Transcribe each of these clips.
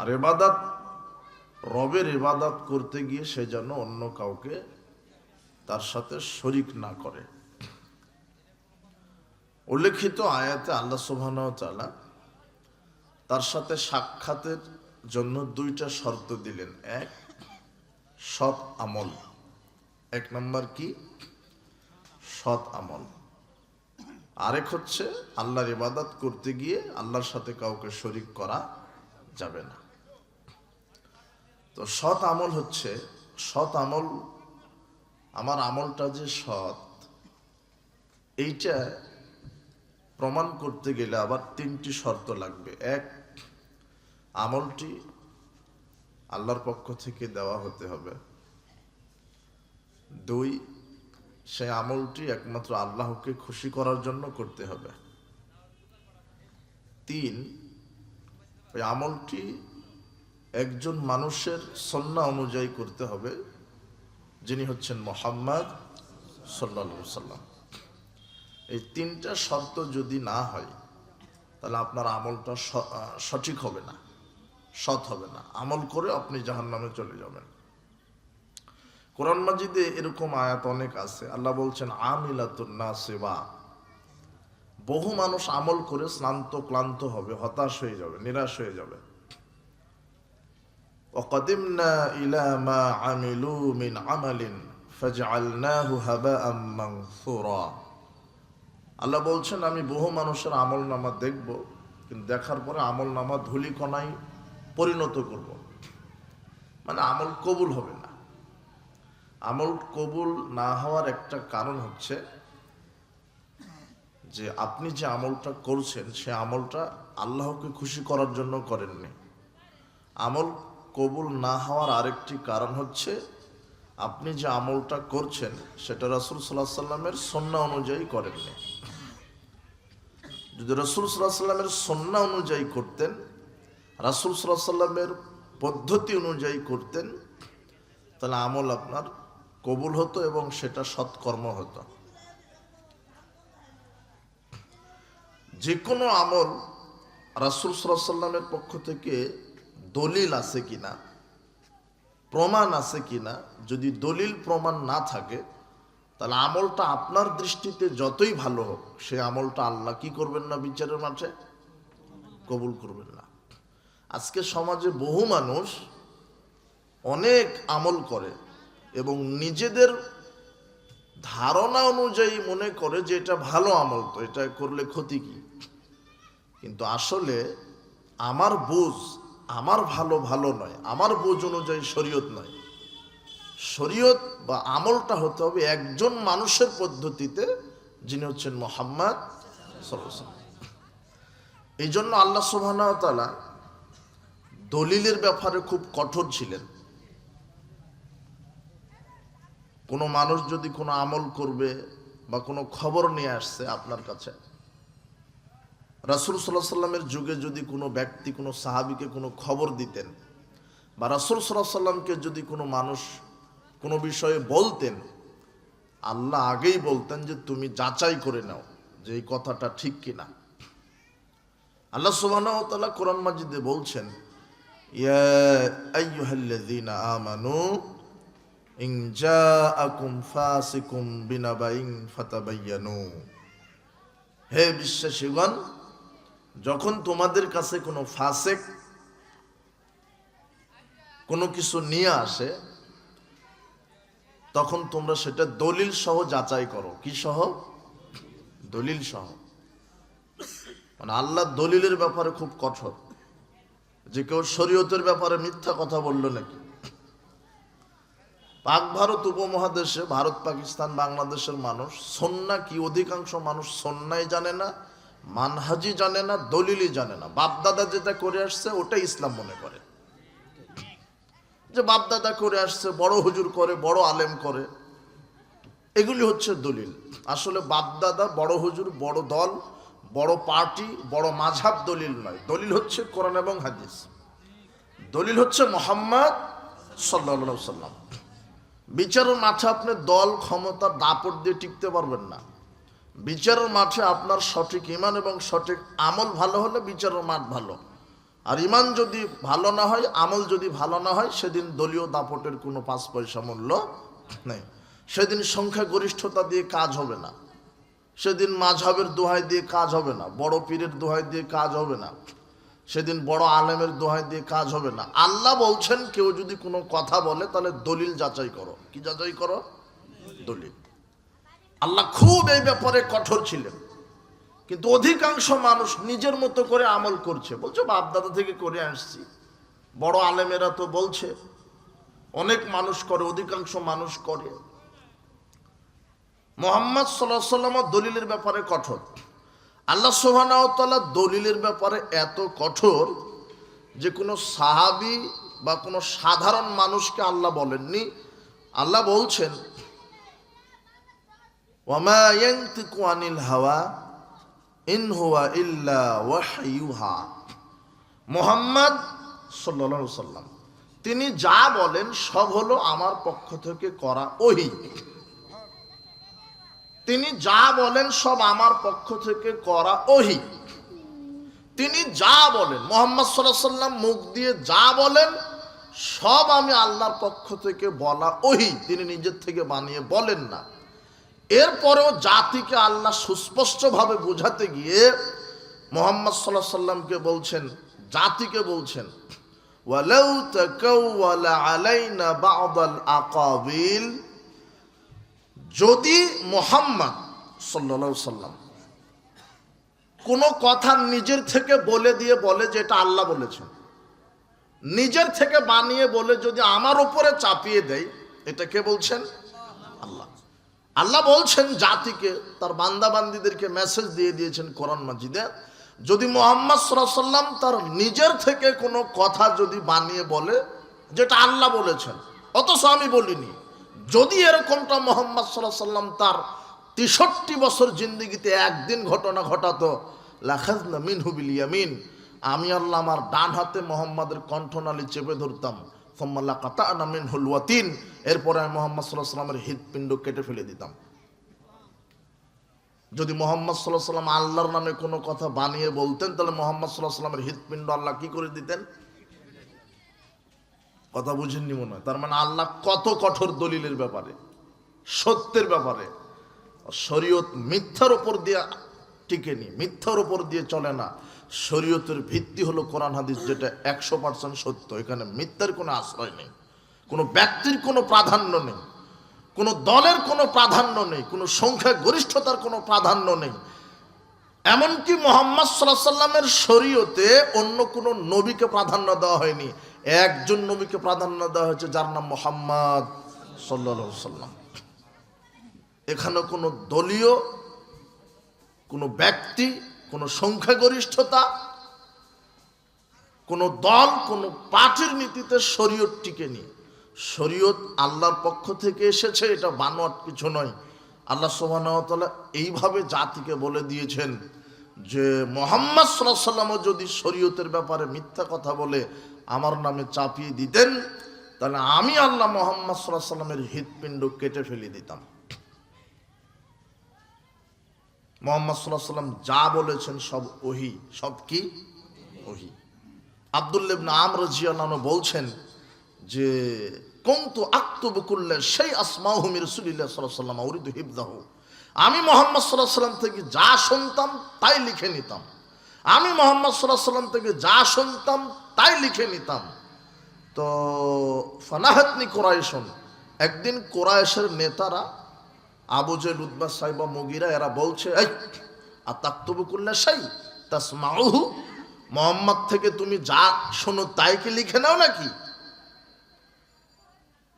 আর ইবাদত, রবের ইবাদত করতে গিয়ে সে যেন অন্য কাউকে তার সাথে শরিক না করে। উল্লেখিত আয়াতে আল্লাহ সুবহানাহু ওয়া তাআলা তার সাথে সাক্ষাতের জন্য দুইটা শর্ত দিলেন। এক, সৎ আমল। এক নম্বর কি? সৎ আমল। আরেক হচ্ছে আল্লাহর ইবাদত করতে গিয়ে আল্লাহর সাথে কাউকে শরিক করা যাবে না। তো সৎ আমল হচ্ছে, সৎ আমল, আমার আমলটা যে সৎ, এইটা প্রমাণ করতে গেলে আবার তিনটি শর্ত লাগবে। এক, আমলটি আল্লাহর পক্ষ থেকে দেওয়া হতে হবে। দুই, সেই আমলটি একমাত্র আল্লাহকে খুশি করার জন্য করতে হবে। তিন, ওই আমলটি একজন মানুষের সুন্নাহ অনুযায়ী করতে হবে, যিনি হচ্ছেন মুহাম্মদ সাল্লাল্লাহু আলাইহি সাল্লাম। এই তিনটা শর্ত যদি না হয় তাহলে আপনার আমলটা সঠিক হবে না, সৎ হবে না। আমল করে আপনি জাহান্নামে চলে যাবেন। কোরআন মাজিদে এরকম আয়াত অনেক আছে। আল্লাহ বলছেন আমিলাতুন নাসিবা, বহু মানুষ আমল করে শ্রান্ত ক্লান্ত হবে, হতাশ হয়ে যাবে, নিরাশ হয়ে যাবে। ওয়াকাদিমনা ইলা মা আমিলু মিন আমালিন ফাজআলনাহু হাবাআম মানসুরা। আল্লাহ বলছেন আমি বহু মানুষের আমল নামা দেখব, কিন্তু দেখার পরে আমল নামা ধূলিকণায় পরিণত করব, মানে আমল কবুল হবে না। আমল কবুল না হওয়ার একটা কারণ হচ্ছে যে আপনি যে আমলটা করছেন সে আমলটা আল্লাহকে খুশি করার জন্য করেননি। আমল কবুল না হওয়ার আরেকটি কারণ হচ্ছে আপনি যে আমলটা করছেন সেটা রাসূল সাল্লাল্লাহু আলাইহি সাল্লামের সুন্নাহ অনুযায়ী করেননি। যদি রাসূল সাল্লাল্লাহু আলাইহি সাল্লামের সুন্নাহ অনুযায়ী করতেন, রাসূল সাল্লাল্লাহু আলাইহি সাল্লামের পদ্ধতি অনুযায়ী করতেন, তাহলে আমল আপনার কবুল হতো এবং সেটা সৎকর্ম হতো। যে কোনো আমল রাসূল সাল্লাল্লাহু আলাইহি সাল্লামের পক্ষ থেকে দলিল আছে কিনা, প্রমাণ আছে কিনা, যদি দলিল প্রমাণ না থাকে তাহলে আমলটা আপনার দৃষ্টিতে যতই ভালো হোক সে আমলটা আল্লাহ কি করবেন না, বিচারের মাঠে কবুল করবেন না। আজকে সমাজে বহু মানুষ অনেক আমল করে এবং নিজেদের ধারণা অনুযায়ী মনে করে যে এটা ভালো আমল, তো এটা করলে ক্ষতি কি। কিন্তু আসলে আমার বুঝ, আমার ভালো ভালো নয়, আমার বুঝ অনুযায়ী শরীয়ত নয়। শরীয়ত বা আমলটা হতে হবে একজন মানুষের পদ্ধতিতে, যিনি হচ্ছেন মুহাম্মদ সাল্লাল্লাহু আলাইহি ওয়াসাল্লাম। এই জন্য আল্লাহ সুবহানাহু ওয়া তাআলা দলিলের ব্যাপারে খুব কঠোর ছিলেন। কোনো মানুষ যদি কোনো আমল করবে বা কোনো খবর নিয়ে আসছে আপনার কাছে, রাসূল সাল্লাল্লাহু আলাইহি সাল্লামের যুগে যদি কোনো ব্যক্তি কোনো সাহাবীকে কোনো খবর দিতেন বা রাসূল সাল্লাল্লাহু আলাইহি সাল্লামকে যদি কোনো মানুষ কোনো বিষয়ে বলতেন, আল্লাহ আগেই বলতেন যে তুমি যাচাই করে নাও যে এই কথাটা ঠিক কিনা। আল্লাহ সুবহানাহু ওয়া তাআলা কোরআন মাজিদে বলছেন ইয়া আইয়ুহাল্লাযীনা আমানু ইন জাআকুম ফাসিকুম বিনাবাইন ফাতাবায়ানু। হে বিশ্বাসীগণ, যখন তোমাদের কাছে কোনো ফাসিক কোনো কিছু নিয়ে আসে তখন তোমরা সেটা দলিল সহ যাচাই করো। কি সহ? দলিল সহ। মানে আল্লাহ দলিলের ব্যাপারে খুব কঠোর, যে কেউ শরীয়তের ব্যাপারে মিথ্যা কথা বললো নাকি। পাক ভারত উপমহাদেশে, ভারত পাকিস্তান বাংলাদেশের মানুষ সুন্নাহ কি, অধিকাংশ মানুষ সুন্নাহই জানে না, মানহাজি জানে না, দলিলই জানে না। বাপদাদা যেটা করে আসছে ওটাই ইসলাম মনে করে, যে বাপদাদা করে আসছে, বড় হুজুর করে, বড় আলেম করে, এগুলি হচ্ছে দলিল। আসলে বাপদাদা, বড় হুজুর, বড় দল, বড় পার্টি, বড় মাযহাব দলিল নয়। দলিল হচ্ছে কোরআন এবং হাদিস। দলিল হচ্ছে মুহাম্মদ সাল্লাল্লাহু আলাইহি ওয়াসাল্লাম। বিচারের মাঠে আপনি দল, ক্ষমতা, দাপট দিয়ে টিকতে পারবেন না। বিচারের মাঠে আপনার সঠিক ঈমান এবং সঠিক আমল ভালো হলে বিচারের মাঠ ভালো। আর ইমান যদি ভালো না হয়, আমল যদি ভালো না হয়, সেদিন দলীয় দাপটের কোনো 5 পয়সা মূল্য নেই। সেদিন সংখ্যা গরিষ্ঠতা দিয়ে কাজ হবে না, সেদিন মাযহাবের দোহাই দিয়ে কাজ হবে না, বড় পীরের দোহাই দিয়ে কাজ হবে না, সেদিন বড় আলেমের দোহাই দিয়ে কাজ হবে না। আল্লাহ বলছেন কেউ যদি কোনো কথা বলে তাহলে দলিল যাচাই করো। কি যাচাই করো? দলিল। আল্লাহ খুব এই ব্যাপারে কঠোর ছিলেন, কিন্তু অধিকাংশ মানুষ নিজের মতো করে আমল করছে, বলছে বাপ দাদা থেকে করে আসছি, বড় আলেমেরা তো বলছে, অনেক মানুষ করে, অধিকাংশ মানুষ করে। মুহাম্মদ সাল্লাল্লাহু আলাইহি ওয়াসাল্লাম দলিলের ব্যাপারে কঠোর। আল্লাহ সুবহানাহু ওয়া তাআলা দলিলের ব্যাপারে এত কঠোর যে কোনো সাহাবী বা কোনো সাধারণ মানুষকে আল্লাহ বলেননি। আল্লাহ বলছেন ওয়ামা ইয়ানতিকু আনিল হাওয়া ইন হুয়া ইল্লা ওয়াহয়ুহা। মুহাম্মদ সাল্লাল্লাহু আলাইহি ওয়াসাল্লাম তিনি যা বলেন সব হলো আমার পক্ষ থেকে করা ওহী। তিনি যা বলেন সব আমার পক্ষ থেকে করা ওহী। তিনি যা বলেন, মুহাম্মদ সাল্লাল্লাহু আলাইহি ওয়াসাল্লাম মুখ দিয়ে যা বলেন সব আমি আল্লাহর পক্ষ থেকে বলা ওহী, তিনি নিজের থেকে বানিয়ে বলেন না। এরপরেও জাতিকে আল্লাহ সুস্পষ্টভাবে বোঝাতে গিয়ে মুহাম্মদ সাল্লাল্লাহু আলাইহি ওয়াসাল্লামকে বলছেন, জাতিকে বলছেন ওয়ালাউ তাকাওয়ালা আলাইনা বা'দাল আকাবিল, যদি মুহাম্মদ সাল্লাল্লাহু আলাইহি ওয়াসাল্লাম কোনো কথা নিজের থেকে বলে দিয়ে বলে যে এটা আল্লাহ বলেছেন, নিজের থেকে বানিয়ে বলে যদি আমার উপরে চাপিয়ে দেয়, এটা কে বলছেন? আল্লাহ। আল্লাহ বলছেন জাতিকে, তার বান্দা বান্দীদেরকে মেসেজ দিয়ে দিয়েছেন কোরআন মাজিদে, যদি মুহাম্মদ সাল্লাল্লাহু আলাইহি ওয়াসাল্লাম তার নিজের থেকে কোনো কথা যদি বানিয়ে বলে যেটা আল্লাহ বলেছেন অথচ আমি বলিনি, যদি এরকমটা মুহাম্মদ সাল্লাল্লাহু আলাইহি ওয়াসাল্লাম তার 63 বছর জিন্দেগিতে একদিন ঘটনা ঘটাতো, লাখাযনা মিনহু বিল ইয়ামিন, আমি আল্লাহ আমার ডান হাতে মুহাম্মাদের কণ্ঠনালী চেপে ধরতাম, সুম্মা লাকাতানা মিনহুল ওয়াতিন, এরপরে আমি মুহাম্মদ সাল্লাল্লাহু আলাইহি ওয়াসাল্লামের হৃদপিণ্ড কেটে ফেলে দিতাম। যদি মুহাম্মদ সাল্লাল্লাহু আলাইহি ওয়াসাল্লাম আল্লাহর নামে কোনো কথা বানিয়ে বলতেন তাহলে মুহাম্মদ সাল্লাল্লাহু আলাইহি ওয়াসাল্লামের হৃদপিণ্ড আল্লাহ কি করে দিতেন? কথা বুঝেননি মনে হয়। তার মানে আল্লাহ কত কঠোর দলিলের ব্যাপারে, সত্যের ব্যাপারে। শরীয়ত মিথ্যার উপর দিয়ে টিকেনি, মিথ্যার উপর দিয়ে চলে না। শরীয়তের ভিত্তি হলো কোরআন হাদিস, যেটা 100% সত্য। এখানে মিথ্যার কোনো আশ্রয় নেই, কোনো ব্যক্তির কোনো প্রাধান্য নেই, কোনো দলের কোনো প্রাধান্য নেই, কোনো সংখ্যা গরিষ্ঠতার কোনো প্রাধান্য নেই। এমনকি মুহাম্মদ সাল্লাল্লাহু আলাইহি ওয়াসাল্লামের শরীয়তে অন্য কোনো নবীকে প্রাধান্য দেওয়া হয়নি, একজন নবীকে প্রাধান্য দেওয়া হয়েছে যার নাম মুহাম্মদ সাল্লাল্লাহু আলাইহি ওয়াসাল্লাম। এখানে কোনো দলীয়, কোনো ব্যক্তি, কোনো সংখ্যাগরিষ্ঠতা, কোনো দল, কোনো পার্টির নীতিতে শরীয়ত টিকেনি। শরীয়ত আল্লাহর পক্ষ থেকে এসেছে, এটা বানোয়াট কিছু নয়। আল্লাহ সুবহানাহু ওয়া তাআলা এইভাবে জাতিকে বলে দিয়েছেন যে মুহাম্মদ সাল্লাল্লাহু আলাইহি ওয়াসাল্লাম যদি শরীয়তের ব্যাপারে মিথ্যা কথা বলে আমার নামে চাপিয়ে দিতেন তাহলে আমি আল্লাহ মুহাম্মদ সাল্লাল্লাহু আলাইহি ওয়াসাল্লামের হৃদপিণ্ড কেটে ফেলে দিতাম। মুহাম্মদ সাল্লাল্লাহু আলাইহি ওয়াসাল্লাম যা বলেছেন সব ওহী। সব কি? ওহী। আব্দুল্লাহ ইবনে আমর রাদিয়াল্লাহু আনহু বলছেন যে কুনতু আকতুবু কুল্লা শাই আসমাহু মির রাসূলিল্লাহ সাল্লাল্লাহু আলাইহি ওয়াসাল্লাম উরিদু হিফযাহু, আমি মুহাম্মদ সাল্লাল্লাহু আলাইহি ওয়াসাল্লাম থেকে যা শুনতাম তাই লিখে নিতাম, আমি মুহাম্মদ সাল্লাল্লাহু আলাইহি ওয়াসাল্লাম থেকে যা শুনতাম তাই লিখে নিতাম। তো ফানাহাতনি কুরাইশন, একদিন কুরাইশের নেতারা আবু জেহেল, উতবা, সাইবা, মুগীরা এরা বলছে, এই আতাকতুবু কুল্লা শাই তাসমাউহু, মুহাম্মদ থেকে তুমি যা শোনো তাই কি লিখে নাও নাকি?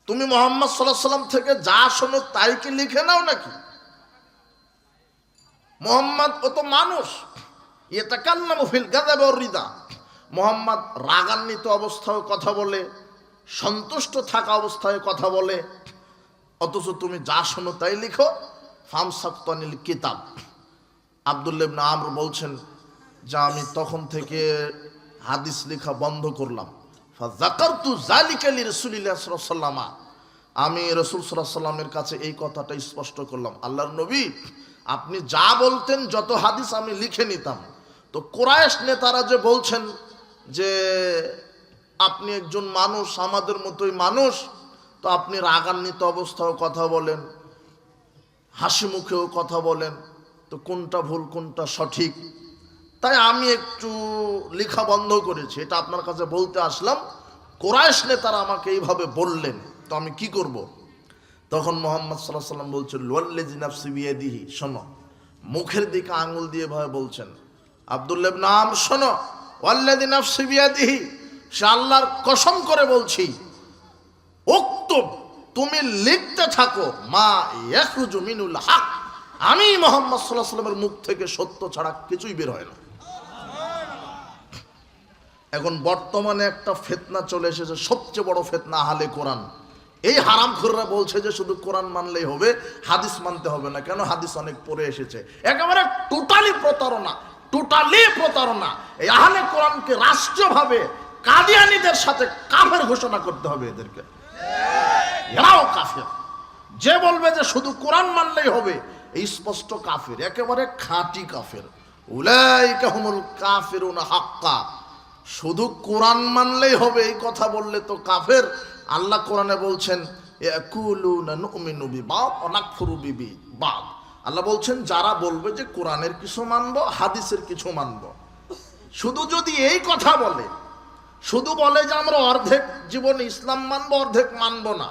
তুমি মুহাম্মদ সাল্লাল্লাহু আলাইহি ওয়াসাল্লাম থেকে যা শোনো তাই কি লিখে নাও নাকি? মুহাম্মদ ও তো মানুষ, ইয়াতাকাল্লামু ফিল গাযাব ওয়ার রিদা, মুহাম্মদ রাগান্বিত অবস্থায় কথা বলে, সন্তুষ্ট থাকা অবস্থায় কথা বলে, অথচ তুমি যা শোনো তাই লিখো। ফামসাকতানিল কিতাব, আব্দুল্লাহ ইবনে আমর বলছেন যে আমি তখন থেকে হাদিস লেখা বন্ধ করলাম। ফাযাকারতু যালিকা লিরাসূলিল্লাহ সাল্লাল্লাহু আলাইহি ওয়াসাল্লাম, আমি রাসূল সাল্লাল্লাহু আলাইহি ওয়াসাল্লামের কাছে এই কথাটা স্পষ্ট করলাম, আল্লাহর নবী আপনি যা বলতেন যত হাদিস আমি লিখে নিতাম। তো কুরাইশ নেতারা যে বলছেন যে আপনি একজন মানুষ, আমাদের মতোই মানুষ, তো আপনি রাগান্বিত অবস্থাও কথা বলেন, হাসি মুখেও কথা বলেন, তো কোনটা ভুল কোনটা সঠিক? তাই আমি একটু লেখা বন্ধ করেছি, এটা আপনার কাছে বলতে আসলাম। কোরাইশ নেতারা আমাকে এইভাবে বললেন, তো আমি কি করব? তখন মোহাম্মদ সাল্লাল্লাহু আলাইহি ওয়াসাল্লাম বলছেন, ওয়াল্লাযী নাফসি বিয়াদিহি, শোনো, মুখের দিকে আঙুল দিয়ে ভাবে বলছেন, আব্দুল্লাহ ইবনে আমর, শোনো, ওয়াল্লাযী নাফসি বিয়াদিহি, সে আল্লাহর কসম করে বলছি, উক্তুব, তুমি লিখতে থাকো, মা ইয়াখরুজু মিনুল হক, আমি মুহাম্মদ সাল্লাল্লাহু আলাইহি ওয়াসাল্লামের মুখ থেকে সত্য ছাড়া কিছুই বের হয় না। এখন বর্তমানে একটা ফিতনা চলে এসেছে, সবচেয়ে বড় ফিতনা আহলে কোরআন। এই হারামখোররা বলছে যে শুধু কোরআন মানলেই হবে, হাদিস মানতে হবে না। কেন? হাদিস অনেক পরে এসেছে। একেবারে টোটালি প্রতারণা। এই আহলে কোরআনকে রাষ্ট্রীয়ভাবে কাদিয়ানীদের সাথে কাফের ঘোষণা করতে হবে। এদেরকে, এরাও কাফের। যে বলবে যে শুধু কোরআন মানলেই হবে, এই স্পষ্ট কাফের, একেবারে খাঁটি কাফের। উলাইকা হুমুল কাফিরুনা হাক্কা। শুধু কোরআন মানলেই হবে এই কথা বললে তো কাফের। আল্লাহ কোরআনে বলছেন, ইয়াকুলুনা নুমিনু বিবাদ ওয়া নাকফুরু বিবাদ। আল্লাহ বলছেন, যারা বলবে যে কোরআনের কিছু মানবো, হাদিসের কিছু মানবো, শুধু যদি এই কথা বলে, শুধু বলে যে আমরা অর্ধেক জীবনে ইসলাম মানবো, অর্ধেক মানবো না,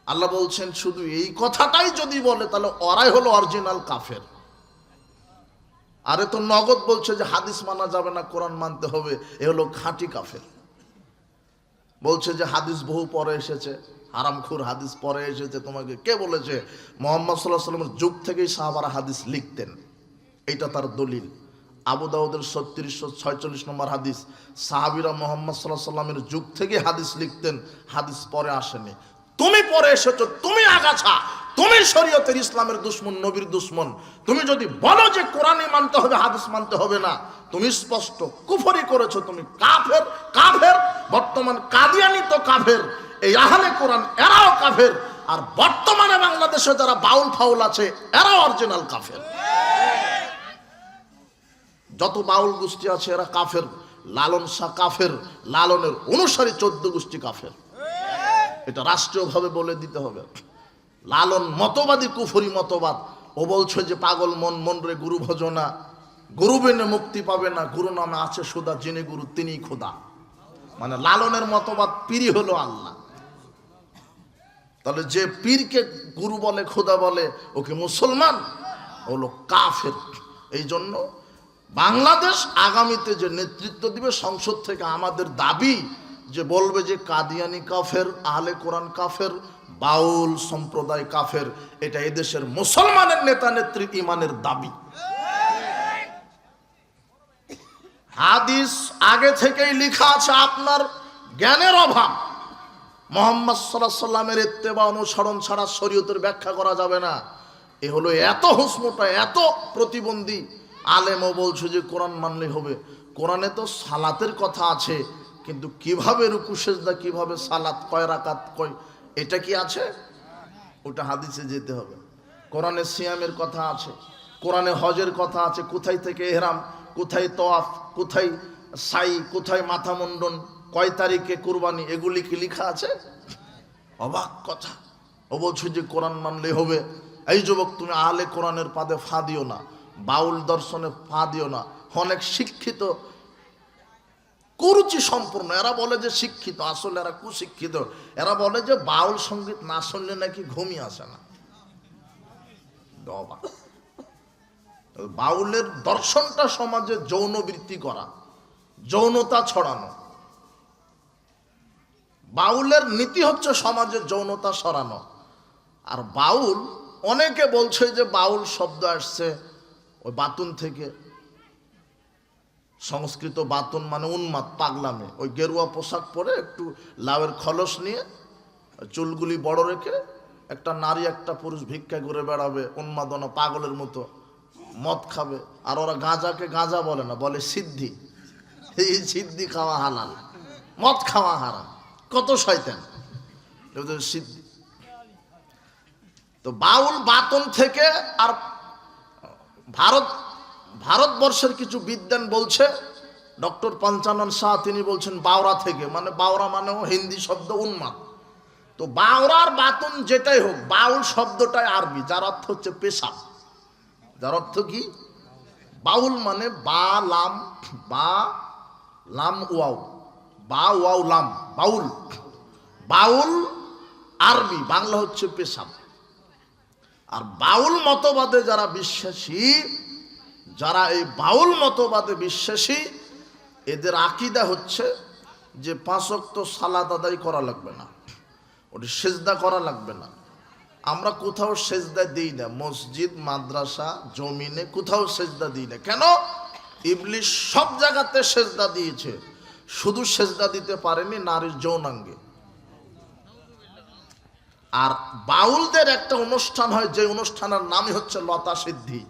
আল্লাহ বলছেন শুধু এই কথাটাই যদি বলে, তাহলে ওরাই হলো অরিজিনাল কাফের। আরে তো নগদ বলছে যে হাদিস মানা যাবে না, কোরআন মানতে হবে, এ হলো খাঁটি কাফের। বলছে যে হাদিস বহু পরে এসেছে, হারামখোর, হাদিস পরে এসেছে। তোমাকে কে বলেছে? মুহাম্মদ সাল্লাল্লাহু আলাইহি ওয়াসাল্লামের যুগ থেকেই সাহাবারা হাদিস লিখতেন, এটা তার দলিল। আবু দাউদের 3646 নম্বর হাদিস, সাহাবীরা মুহাম্মদ সাল্লাল্লাহু আলাইহি ওয়াসাল্লামের যুগ থেকে হাদিস লিখতেন, হাদিস পরে আসেনি। তুমি পরে এসেছো, তুমি আগাছা, তুমি শরীয়তের ইসলামের দুশমন, নবীর দুশমন। তুমি যদি বলো যে কোরআনই মানতে হবে, হাদিস মানতে হবে না, তুমি স্পষ্ট কুফরি করেছো, তুমি কাফের। বর্তমান কাদিয়ানি তো কাফের, এই আহলে কোরআন এরাও কাফের, আর বর্তমানে বাংলাদেশে যারা বাউল ফাউল আছে এরাও অরিজিনাল কাফের। যত বাউল গোষ্ঠী আছে এরা কাফের। লালন শাহ কাফের, লালনের অনুসারী 14 গোষ্ঠী কাফের। এটা রাষ্ট্রীয়ভাবে বলে দিতে হবে। লালন মতবাদী, কুফরি মতবাদ। ও বলছে যে পাগল মন, মন রে গুরু ভজনা, গুরু বিনে মুক্তি পাবে না, গুরু নামে আছে সুদা, যিনি গুরু তিনিই খোদা। মানে লালনের মতবাদ পীরই হলো আল্লাহ। তাহলে যে পীরকে গুরু বলে, খোদা বলে, ওকে মুসলমান, হলো কাফের। এই জন্য বাংলাদেশ আগামীতে যে নেতৃত্ব দিবে সংসদ থেকে, আমাদের দাবি যে বলবে যে কাদিয়ানি কাফের, আহলে কোরআন কাফের, বাউল সম্প্রদায় কাফের। এটা এদেশের মুসলমানের নেতা নেত্রী ইমানের দাবি। হাদিস আগে থেকেই লেখা আছে, আপনার জ্ঞানের অভাব। মুহাম্মদ সাল্লাল্লাহু আলাইহি ওয়াসাল্লামের ইত্তেবা, অনুসরণ ছাড়া শরীয়তের ব্যাখ্যা করা যাবে না। এ হলো এত হুসমোটা, এত প্রতিবন্ধী আলেমও বলছে যে কোরআন মানলেই হবে। কোরআনে তো সালাতের কথা আছে, কিন্তু কিভাবে রুকু সেজদা, কিভাবে সালাত, কয় রাকাত, কয়, এটা কি আছে? ওটা হাদিসে যেতে হবে। কোরআনে সিয়ামের কথা আছে, কোরআনে হজের কথা আছে, কোথায় থেকে ইহরাম, কোথায় তওয়াফ, কোথায় সাই, কোথায় মাথা মুন্ডন, কয় তারিখে কুরবানি, এগুলি কি লেখা আছে? অবাক কথা। ও বলছে যে কোরআন মানলেই হবে। এই যুবক, তুমি আহলে কোরআনের পাদে ফা দিও না, বাউল দর্শনে ফা দিও না। অনেক শিক্ষিত, কুরুচি সম্পূর্ণ, এরা বলে যে শিক্ষিত, আসলে এরা কুশিক্ষিত। এরা বলে যে বাউল সঙ্গীত না শুনলে নাকি ঘুমিয়ে আসে না। বাউলের দর্শনটা সমাজে যৌন বৃত্তি করা, যৌনতা ছড়ানো। বাউলের নীতি হচ্ছে সমাজে যৌনতা সরানো। আর বাউল, অনেকে বলছে যে বাউল শব্দ আসছে ওই বাতুন থেকে। সংস্কৃত বাতুন মানে উন্মাদ, পাগলামে। ওই গেরুয়া পোশাক পরে, একটু লাউয়ের খলস নিয়ে, চুলগুলি বড় রেখে, একটা নারী একটা পুরুষ ভিক্ষা করে বেড়াবে, উন্মাদনা, পাগলের মতো, মদ খাবে। আর ওরা গাঁজাকে গাঁজা বলে না, বলে সিদ্ধি। এই সিদ্ধি খাওয়া হালাল, মদ খাওয়া হারাম। কত শয়তান সিদ্ধি। তো বাউল বাতন থেকে। আর ভারতবর্ষের কিছু বিদ্বান বলছে ডক্টর পঞ্চানন শাহ তিনি বলছেন বাওরা থেকে, মানে বাওরা মানেও হিন্দি শব্দ উন্মাদ। তো বাওরার বাতুন যেটাই হোক, বাউল শব্দটাই আরবি, যার অর্থ হচ্ছে পেশাব। যার অর্থ কি? বাউল মানে বা লাম ওয়াও, বা ওয়াও লাম, বাউল। বাউল আরবি, বাংলা হচ্ছে পেশাব। আর বাউল মতবাদে যারা বিশ্বাসী, যারা এই বাউল মতবাদে বিশ্বাসী, এদের আকীদা হচ্ছে যে 5 ওয়াক্ত সালাত আদায় করা লাগবে না, ওটা সেজদা করা লাগবে না। আমরা কোথাও সেজদা দিই না, মসজিদ মাদ্রাসা জমিনে কোথাও সেজদা দিই না। কেন? ইবলিস সব জায়গাতে সেজদা দিয়েছে, শুধু সেজদা দিতে পারেনি নারীর যৌনাঙ্গে। আর বাউলদের একটা অনুষ্ঠান হয়, যে অনুষ্ঠানের নামই হচ্ছে লতা সিদ্ধি।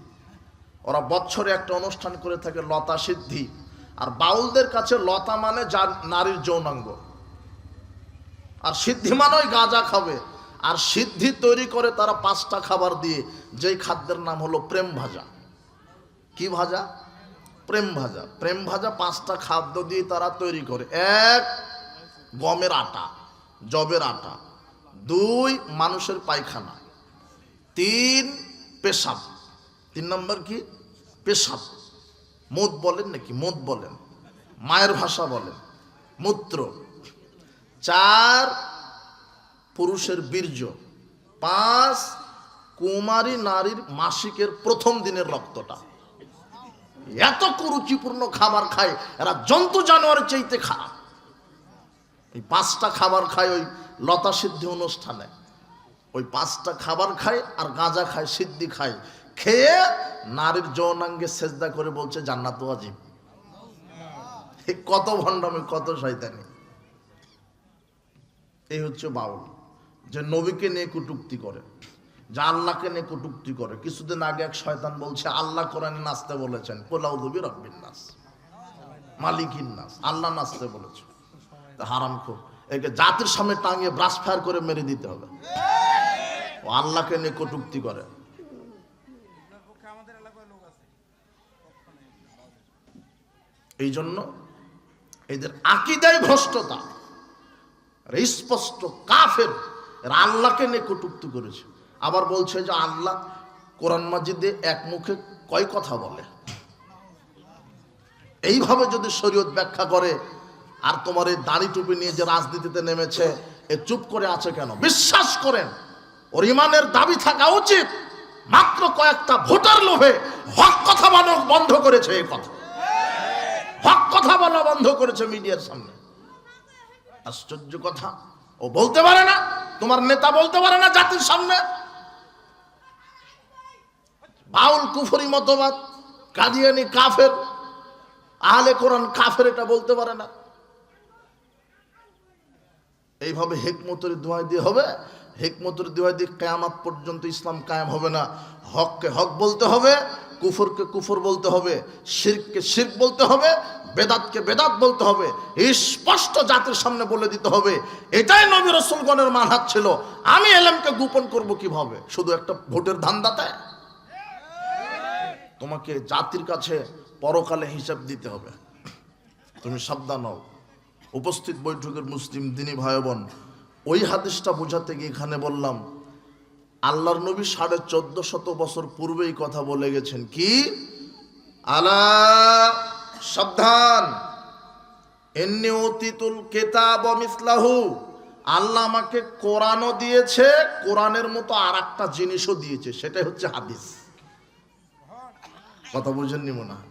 ওরা বছরে একটা অনুষ্ঠান করে থাকে, লতা সিদ্ধি। আর বাউলদের কাছে লতা মানে নারীর যৌনাঙ্গ, আর সিদ্ধি মানে ওই গাঁজা খাবে। আর সিদ্ধি তৈরি করে তারা 5টা খাবার দিয়ে, যেই খাদ্যের নাম হলো প্রেম ভাজা। কি ভাজা? প্রেম ভাজা। প্রেম ভাজা 5টা খাদ্য দিয়ে তারা তৈরি করে। 1 গমের আটা, জবের আটা। 2 মানুষের পায়খানা। 3 পেশাব। 3 নম্বর কি? পেশাব। মুদ বলেন নাকি? মুদ বলেন, মায়ের ভাষা বলেন, মূত্র। 4 পুরুষের বীর্য। 5 কুমারী নারীর মাসিকের প্রথম দিনের রক্তটা। এত কুরুচিপূর্ণ খাবার খায় এরা, জন্তু জানোয়ারের চাইতে খারাপ। এই 5টা খাবার খায় ওই লতা সিদ্ধি অনুষ্ঠানে। ওই 5টা খাবার খায়, আর গাঁজা খায়, সিদ্ধি খায়। খেয়ে নারীর যৌনাঙ্গে সেজদা করে বলছে জান্নাত ওয়াজিব। কত ভণ্ডামি, কত শয়তানি! এই হচ্ছে বাউল, যে নবীকে নিয়ে কটূক্তি করে, যে আল্লাহকে নিয়ে কটূক্তি করে। কিছুদিন আগে এক শয়তান বলছে আল্লাহ কোরআনে নাচতে বলেছেন, কুল আউযু বিরাব্বিন নাস মালিকিন নাস, আল্লাহ নাচতে বলেছে। হারামখোর, একে জাতির সামনে টাঙিয়ে ব্রাশ ফায়ার করে মেরে দিতে হবে। ও আল্লাহকে নিয়ে কটূক্তি করে। এই জন্য এদের আকীদায় ভ্রষ্টতা, স্পষ্ট কাফের। এরা আল্লাহকে নিয়ে কটূক্তি করেছে। আবার বলছে যে আল্লাহ কোরআন মাজিদে এক মুখে কয় কথা বলে। এইভাবে যদি শরীয়ত ব্যাখ্যা করে, আর তোমার এই দাড়ি টুপি নিয়ে যে রাজনীতিতে নেমেছে, এ চুপ করে আছে কেন? বিশ্বাস করেন, ওর ইমানের দাবি থাকা উচিত। মাত্র কয়েকটা ভোটার লোভে হক কথা বলা বন্ধ করেছে। এই কথা, হক কথা বলা বন্ধ করেছে মিডিয়ার সামনে। আশ্চর্য কথা, ও বলতে পারে না, তোমার নেতা বলতে পারে না জাতির সামনে। বাউল কুফরি মতবাদ, কাদিয়ানি কাফের, আহলে কোরআন কাফের, এটা বলতে পারে না। এইভাবে হেকমতের দোহাই দিয়ে হবে। হেকমতের দোহাই দিয়ে কিয়ামত পর্যন্ত ইসলাম কায়েম হবে না। হককে হক বলতে হবে, কুফরকে কুফর বলতে হবে, শিরককে শিরক বলতে হবে, বেদাতকে বেদাত বলতে হবে। স্পষ্ট জাতির সামনে বলে দিতে হবে। এটাই নবী রাসূলগণের মানহাজ ছিল। আমি ইলমকে গোপন করব কিভাবে? শুধু একটা ভোটের ধান্দাতে? তোমাকে জাতির কাছে পরকালে হিসাব দিতে হবে। তুমি সাবধান হও। উপস্থিত বৈঠকের মুসলিম দিনী ভাই বোন, ওই হাদিসটা বোঝাতে গিয়ে এখানে বললাম, আল্লাহর নবী 1450 বছর পূর্বেই কথা বলে গেছেন। কি? আলা, সাবধান, ইন্নী উতিতুল কিতাব ওয়া মিসলাহু, আল্লাহ আমাকে কোরআনও দিয়েছে, কোরআনের মতো আর একটা জিনিসও দিয়েছে, সেটাই হচ্ছে হাদিস। কথা বুঝেননি মনে হয়?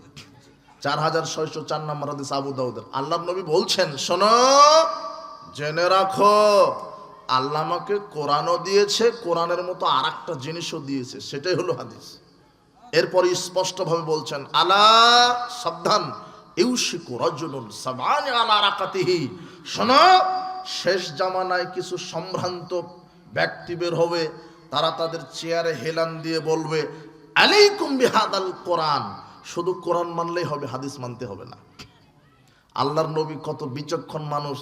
4604 নম্বর হাদিস আবু দাউদের। আল্লাহর নবী বলছেন, শোনো, জেনে রাখো, আল্লাহ আমাকে কোরআনও দিয়েছে, কোরআনের মতো আর একটা জিনিসও দিয়েছে, সেটাই হলো হাদিস। এরপর স্পষ্টভাবে বলছেন, আলা, সাবধান, ইউশিকু রাজুলুন সাবআনি আলা রাকাতিহি, শোনো, শেষ জামানায় কিছু সম্ভ্রান্ত ব্যক্তি বের হবে, তারা তাদের চেয়ারে হেলান দিয়ে বলবে, আলাইকুম বিহাদাল কোরআন, শুধু কোরআন মানলেই হবে, হাদিস মানতে হবে না। আল্লাহর নবী কত বিচক্ষণ মানুষ।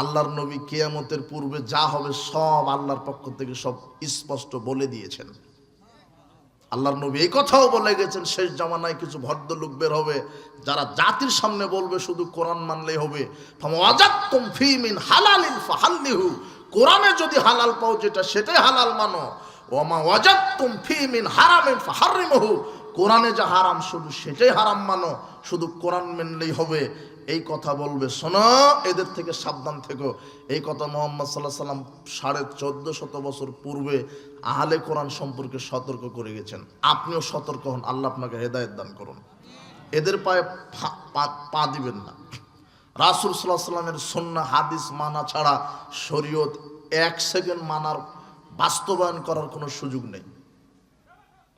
আল্লাহর নবী কিয়ামতের পূর্বে যা হবে সব আল্লাহর পক্ষ থেকে সব স্পষ্ট বলে দিয়েছেন। আল্লাহর নবী এই কথাও বলে গেছেন, শেষ জামানায় কিছু ভদ্রলোক বের হবে যারা জাতির সামনে বলবে শুধু কোরআন মানলেই হবে। ফাওয়াজাতুম ফী মিন হালালিন ফাহাল্লিহু, কোরআনে যদি হালাল পাও যেটা সেটাই হালাল মানো। ওমা ওয়াজাতুম ফী মিন হারামিন ফাহাররিমুহু, কোরআনে যা হারাম শুধু সেটাই হারাম মানো, শুধু কোরআন মানলেই হবে। এই কথা বলবে, শোনো এদের থেকে সাবধান থেকো। এই কথা মুহাম্মদ সাল্লাল্লাহু আলাইহি সাল্লাম 1450 বছর পূর্বে আহলে কোরআন সম্পর্কে সতর্ক করে গেছেন। আপনিও সতর্ক হন, আল্লাহ আপনাকে হেদায়েত দান করুন। এদের পায়ে পা দিবেন না। রাসূল সাল্লাল্লাহু আলাইহি সাল্লামের সুন্নাহ হাদিস মানা ছাড়া শরীয়ত 1 সেকেন্ড মানার বাস্তবায়ন করার কোনো সুযোগ নেই।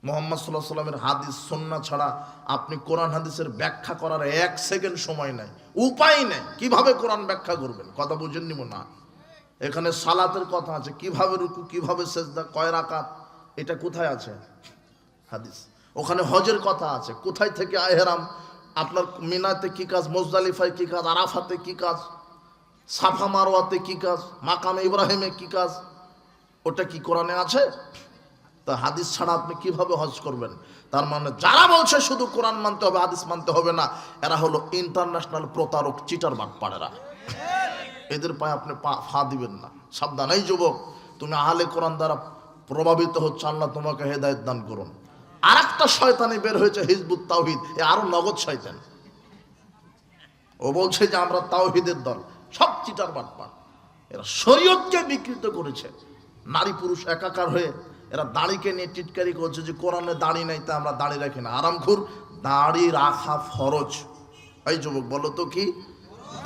মুহাম্মদ সাল্লাল্লাহু আলাইহি সাল্লামের হাদিস সুন্নাহ ছাড়া আপনি কোরআন হাদিসের ব্যাখ্যা করার 1 সেকেন্ড সময় নাই, উপায় নেই। কিভাবে কোরআন ব্যাখ্যা করবেন? কথা বুঝেন নিব না। এখানে সালাতের কথা আছে, কিভাবে রুকু, কিভাবে সেজদা, কয় রাকাত, এটা কোথায় আছে? হাদিস। ওখানে হজের কথা আছে, কোথায় থেকে ইহরাম, আপনার মিনাতে কি কাজ, মুজদালিফায় কি কাজ, আরাফাতে কি কাজ, সাফা মারওয়াতে কি কাজ, মাকামে ইব্রাহিমে কি কাজ, ওটা কি কোরআনে আছে? তা হাদিস ছাড়া আপনি কিভাবে হজ করবেন? তার মানে যারা বলছে শুধু কোরআন মানতে হবে, হাদিস মানতে হবে না, এরা হলো ইন্টারন্যাশনাল প্রতারক, চিটার বাটপাড়েরা। এদের পায়ে আপনি পা দিবেন না, সাবধান। এই যুবক, তুমি আহলে কোরআন দ্বারা প্রভাবিত হচ্ছে, আল্লাহ তোমাকে হেদায়েত দান করুন। আর একটা শয়তানি বের হয়েছে, হিজবুত তাওহীদ, এ আরো নগদ শয়তান। ও বলছে যে আমরা তাওহীদের দল, সব চিটার বাটপাড়। এরা শরীয়তকে বিকৃত করেছে, নারী পুরুষ একাকার হয়ে এরা দাড়িকে নিয়ে টিটকারি করছে যে কোরআনে দাড়ি নাই, তা আমরা দাড়ি রাখি না। আরামখুর, দাড়ি রাখা ফরজ। এই যুবক বলো তো কি?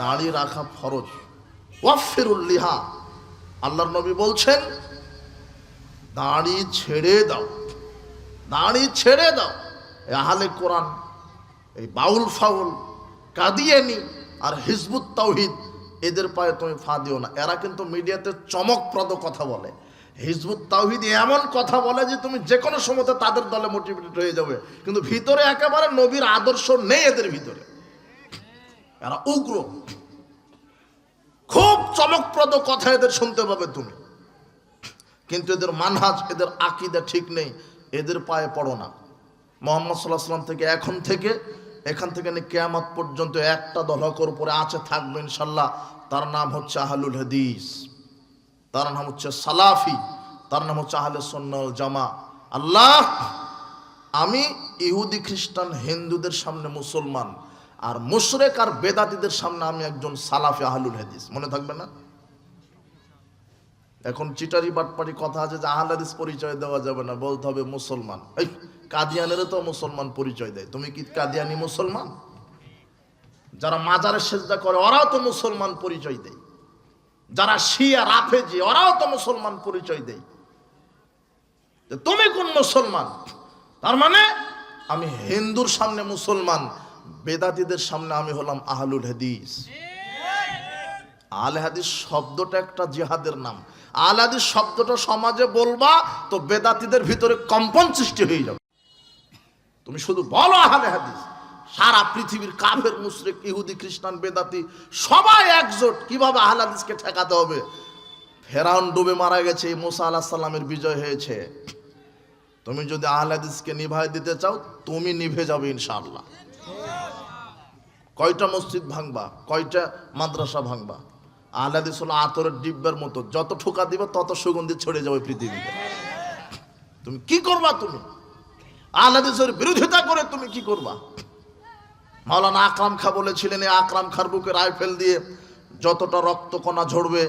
দাড়ি রাখা ফরজ। ওয়াফিরুল লিহা, আল্লাহর নবী বলছেন দাড়ি ছেড়ে দাও, দাড়ি ছেড়ে দাও। এই আহলে কোরআন, এই বাউল ফাউল, কাদিয়ানি আর হিজবুত তাওহীদ, এদের পায়ে তুমি ফা দিও না। এরা কিন্তু মিডিয়াতে চমকপ্রদ কথা বলে। হিজবুত তাওহীদ এমন কথা বলে যে তুমি যে কোনো সময়তে তাদের দলে মোটিভেটেড হয়ে যাবে, কিন্তু ভিতরে একেবারে নবীর আদর্শ নেই এদের ভিতরে। এরা উগ্র, খুব চমকপ্রদ কথা এদের শুনতে পাবে তুমি, কিন্তু এদের মানহাজ, এদের আকীদা ঠিক নেই। এদের পায়ে পড়ো না। মুহাম্মদ সাল্লাল্লাহু আলাইহি ওয়াসাল্লাম থেকে এখান থেকে নিয়ে কিয়ামত পর্যন্ত একটা দল হকের উপরে আছে, থাকবে ইনশাআল্লাহ। তার নাম হচ্ছে আহলুল হাদিস, তার নাম হচ্ছে সালাফি, তার নাম হচ্ছে আহলে সুন্নাহ ওয়াল জামা। আল্লাহ, আমি ইহুদি খ্রিস্টান হিন্দুদের সামনে মুসলমান, আর মুশরিক আর বেদাতীদের সামনে আমি একজন সালাফি আহলুল হাদিস। মনে থাকবে না? এখন চিটারি বাটপারি কথা আছে যে আহলে হাদিস পরিচয় দেওয়া যাবে না, বলতে হবে মুসলমান। এই কাদিয়ানেরও তো মুসলমান পরিচয় দেয়, তুমি কি কাদিয়ানি মুসলমান? যারা মাজারে সেজদা করে ওরাও তো মুসলমান পরিচয় দেয়, যারা শিয়া রাফেজি ওরাও তো মুসলমান পরিচয় দেয়। তুমি কোন মুসলমান? তার মানে আমি হিন্দুর সামনে মুসলমান, বেদাতীদের সামনে আমি হলাম আহলুল হাদিস। আহলে হাদিস শব্দটা একটা জিহাদের নাম। আহলে হাদিস শব্দটা সমাজে বলবা তো বেদাতীদের ভিতরে কম্পন সৃষ্টি হয়ে যাবে। তুমি শুধু বলো আহলে হাদিস, সারা পৃথিবীর কাফের, মুশরিক, ইহুদি, খ্রিস্টান, বেদাতি সবাই একজোট কিভাবে আহলে হাদিসকে ঠেকাতে হবে। ফেরাউন ডুবে মারা গেছে, মুসা আলাইহিস সালামের বিজয় হয়েছে। তুমি যদি আহলে হাদিসকে নিভাই দিতে চাও, তুমি নিভে যাবে ইনশাআল্লাহ। কয়টা মসজিদ ভাঙবা, কয়টা মাদ্রাসা ভাঙবা? আহলে হাদিস হলো আতরের ডিব্বার মতো, যত ঠোকা দিবে তত সুগন্ধি ছড়িয়ে যাবে পৃথিবীতে। তুমি কি করবা? তুমি আহলে হাদিসের বিরোধিতা করে তুমি কি করবা? মাওলানা আকরাম খাঁ বলেছিলেন, এই আকরাম খাঁর বুকে রাইফেল দিয়ে যতটা রক্তকণা ঝরবে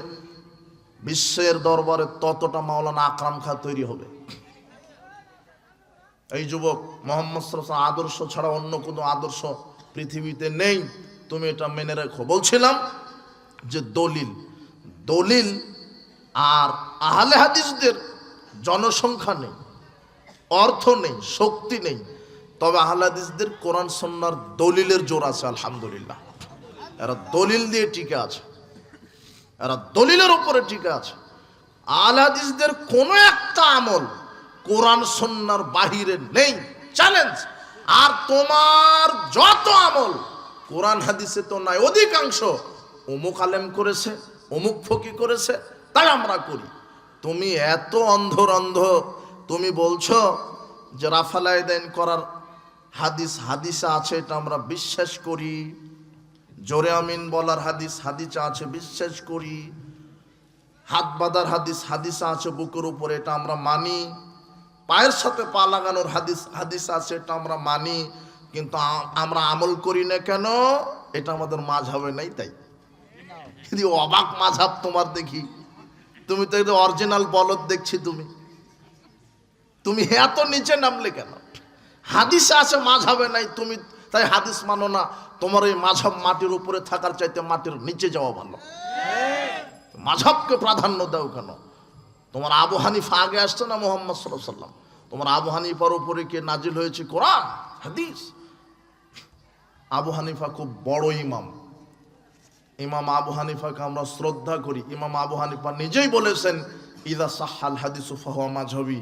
বিশ্বের দরবারে, ততটা মাওলানা আকরাম খাঁ তৈরি হবে। এই যুবক, মুহাম্মদ সাল্লাল্লাহু আলাইহি ওয়াসাল্লাম আদর্শ ছাড়া অন্য কোনো আদর্শ পৃথিবীতে নেই, তুমি এটা মেনে রাখো। বলছিলাম যে দলিল আর আহলে হাদিসদের জনসংখ্যা নেই, অর্থ নেই, শক্তি নেই, তবে আহলে হাদিসদের কোরআন সুন্নাহর দলিলের জোর আছে। আলহামদুলিল্লাহ, এরা দলিল দিয়ে টিকে আছে, এরা দলিলের উপরে টিকে আছে। আহলে হাদিসদের কোনো একটা আমল কোরআন সুন্নাহর বাহিরে নেই, চ্যালেঞ্জ। আর তোমার যত আমল কোরআন হাদিসে তো নাই, অধিকাংশ অমুক আলেম করেছে, অমুক ফকি করেছে, তাই আমরা করি। তুমি এত অন্ধ, তুমি বলছো যে রাফালাইদাইন করার হাদিসে আছে, এটা আমরা বিশ্বাস করি। জোরে আমিন বলার হাদিসে আছে, বিশ্বাস করি। হাত বাঁধার হাদিসে আছে বুকের উপরে, এটা আমরা মানি। পায়ের সাথে পা লাগানোর হাদিসে আছে, এটা আমরা মানি। কিন্তু আমরা আমল করি না কেন? এটা আমাদের মাযহাবে নাই। তাই যদি অবাক মাযহাব তোমার দেখি, তুমি তো এটা অরিজিনাল বলদ দেখছি। তুমি এত নিচে নামলে কেন? হাদিসে আছে, মাযহাবে নাই, তুমি তাই হাদিস মানো না। তোমার এই মাযহাব মাটির উপরে থাকার চাইতে মাটির নিচে যাওয়া ভালো। মাযহাবকে প্রাধান্য দাও কেন? তোমার আবু হানিফা আগে আসছে না মুহাম্মদ সাল্লাল্লাহু আলাইহি ওয়াসাল্লাম? তোমার আবু হানিফার উপরে কে নাজিল হয়েছে? কোরআন হাদিস। আবু হানিফা খুব বড় ইমাম আবু হানিফাকে আমরা শ্রদ্ধা করি। ইমাম আবু হানিফা নিজেই বলেছেন, ইদা সাহাল হাদিসু ফাহুয়া মাযহাবি,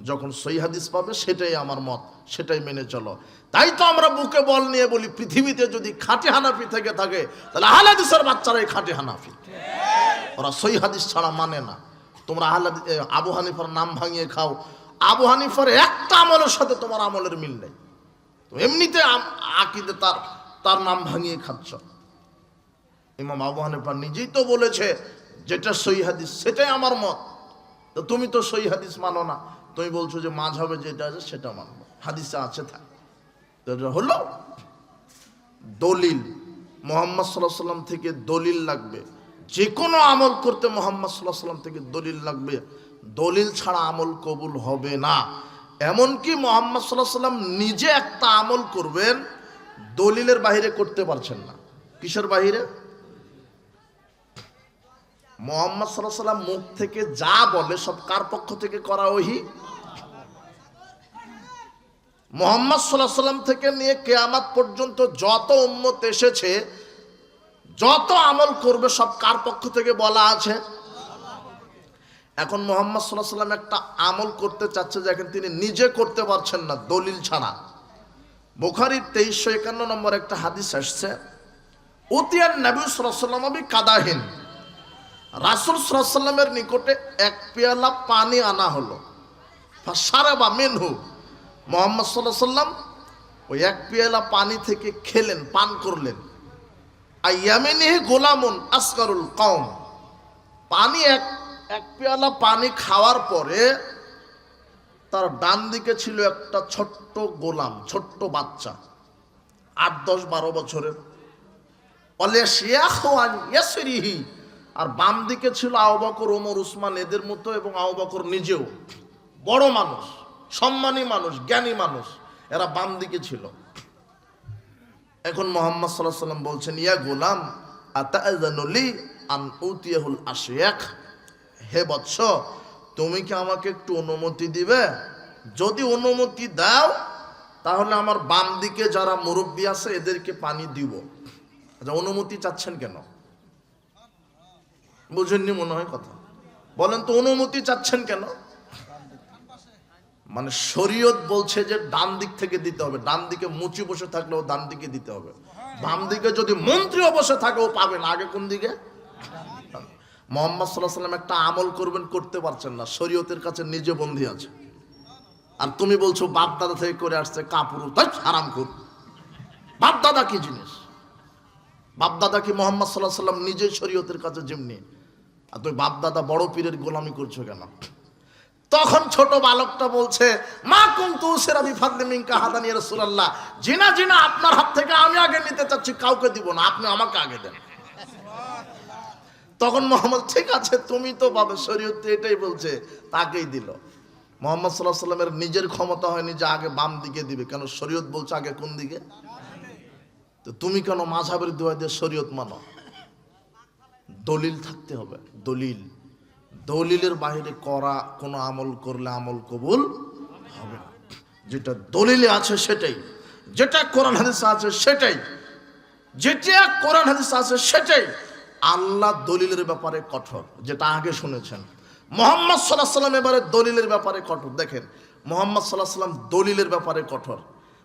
যখন সহিহ হাদিস পাবে সেটাই আমার মত, সেটাই মেনে চলো। তাই তো আমরা বুকে বল নিয়ে বলি, পৃথিবীতে যদি খাঁটি হানাফি থেকে থাকে তাহলে আহলে হাদিসের বাচ্চারাই খাঁটি হানাফি। ওরা সহিহ হাদিস ছাড়া মানে না। তোমরা আবু হানিফার নাম ভাঙিয়ে খাও, আবু হানিফার একটা আমলের সাথে তোমার আমলের মিল নেই। এমনিতে আকীদে তার নাম ভাঙিয়ে খাচ্ছ। ইমাম আবু হানিফা নিজেই তো বলেছে, যেটা সহিহ হাদিস সেটাই আমার মত। তো তুমি তো সহিহ হাদিস মানো না, তুমি বলছো যে মাযহাবে যেটা আছে সেটা মানবো, হাদিসে আছে থাক। তো এটা হলো দলিল। মুহাম্মদ সাল্লাল্লাহু আলাইহি ওয়াসাল্লাম থেকে দলিল লাগবে। যে কোনো আমল করতে মুহাম্মদ সাল্লাল্লাহু আলাইহি ওয়াসাল্লাম থেকে দলিল লাগবে। দলিল ছাড়া আমল কবুল হবে না। এমনকি মুহাম্মদ সাল্লাল্লাহু আলাইহি ওয়াসাল্লাম নিজে একটা আমল করবেন, দলিলের বাইরে করতে পারছেন না। কিসের বাইরে? মুহাম্মদ সাল্লাল্লাহু আলাইহি ওয়াসাল্লাম মুখ থেকে যা বলে সব কার পক্ষ থেকে করা? ওহী। মুহাম্মদ সাল্লাল্লাহু আলাইহি ওয়াসাল্লাম থেকে নিয়ে কিয়ামত পর্যন্ত যত উম্মত এসেছে, যত আমল করবে সব কার পক্ষ থেকে বলা আছে? এখন মুহাম্মদ সাল্লাল্লাহু আলাইহি ওয়াসাল্লাম একটা আমল করতে চাচ্ছে, যে এখন তিনি নিজে করতে পারছেন না দলিল ছাড়া। বুখারীর 2351 নম্বর একটা হাদিস আসছে, উতিয়ান নবী সাল্লাল্লাহু আলাইহি ওয়াসাল্লাম বি কাদাহিন, রাসূল সাল্লাল্লাহু আলাইহি ওয়াসাল্লামের নিকটে এক পেয়ালা পানি আনা হলো। ফাশারাবা মিনহু, মুহাম্মদ সাল্লাল্লাহু আলাইহি ওয়াসাল্লাম ওই এক পেয়ালা পানি থেকে খেলেন, পান করলেন। আইয়ামিনিহি গোলামুন আসগারুল কওম, পানি এক পেয়ালা পানি খাওয়ার পরে তার ডান দিকে ছিল একটা ছোট্ট গোলাম, ছোট্ট বাচ্চা, 8-10-12 বছরের। আর বাম দিকে ছিল আবু বকর, ওমর, উসমান, এদের মতো, এবং আবু বকর নিজেও বড় মানুষ, সম্মানী মানুষ, জ্ঞানী মানুষ, এরা বাম দিকে ছিল। এখন মুহাম্মদ সাল্লাল্লাহু আলাইহি ওয়াসাল্লাম বলছেন, ইয়া গোলাম আতাআযানু লি আন উতিয়াহুল আশিয়াক, হে বৎস, তুমি কি আমাকে একটু অনুমতি দিবে? যদি অনুমতি দাও তাহলে আমার বাম দিকে যারা মুরব্বী আছে এদেরকে পানি দিব। আচ্ছা, অনুমতি চাচ্ছেন কেন? বুঝেননি মনে হয় কথা। বলেন তো, অনুমতি চাচ্ছেন কেন? মানে শরীয়ত বলছে যে ডান দিক থেকে দিতে হবে। ডান দিকে মুচি বসে থাকলেও ডান দিকে দিতে হবে। বাম দিকে যদি মন্ত্রীও বসে থাকে ও পাবে না। আগে কোন দিকে? মুহাম্মদ সাল্লাল্লাহু আলাইহি ওয়াসাল্লাম একটা আমল করবেন, করতে পারছেন না, শরীয়তের কাছে নিজে বন্দী আছে। আর তুমি বলছো বাপ দাদা থেকে করে আসছে, কাপুরু, তাই হারামখোর। বাপ দাদা কি জিনিস? বাপ দাদা কি মুহাম্মদ সাল্লাল্লাহু আলাইহি ওয়াসাল্লাম নিজে শরীয়তের কাছে যেমনি, আর তুমি বাপ দাদা বড় পীরের গোলামি করছো কেন? তখন ছোট বালকটা বলছে, মা কুনতু উসিরা বিফাদলি মিনকা হাদানি ইয়া রাসূলুল্লাহ, জিনা জিনা আপনার হাত থেকে আমি আগে নিতে চাচ্ছি, কাউকে দিব না, আপনি আমাকে আগে দেন। তখন মুহাম্মদ, ঠিক আছে তুমি তো পাবে, শরীয়ত এটাই বলছে, তাকেই দিল। মুহাম্মদ সাল্লাল্লাহু আলাইহি ওয়াসাল্লামের নিজের ক্ষমতা হয়নি যে আগে বাম দিকে দিবে, কেন শরীয়ত বলছে আগে কোন দিকে। তো তুমি কেন মাযহাবের দোয়া দিয়ে শরীয়ত মানো? দলিল থাকতে হবে, দলিল। দলিলের বাইরে করা কোনো আমল করলে আমল কবুল হবে না। যেটা দলিলে আছে সেটাই, যেটা কোরআন হাদিসে আছে সেটাই, যেটা কোরআন হাদিসে আছে সেটাই। আল্লাহ দলিলের ব্যাপারে কঠোর, যেটা আগে শুনেছেন। মুহাম্মদ সাল্লাল্লাহু আলাইহি ওয়াসাল্লাম এবারে দলিলের ব্যাপারে কঠোর। দেখেন, মুহাম্মদ সাল্লাল্লাহু আলাইহি ওয়াসাল্লাম দলিলের ব্যাপারে কঠোর।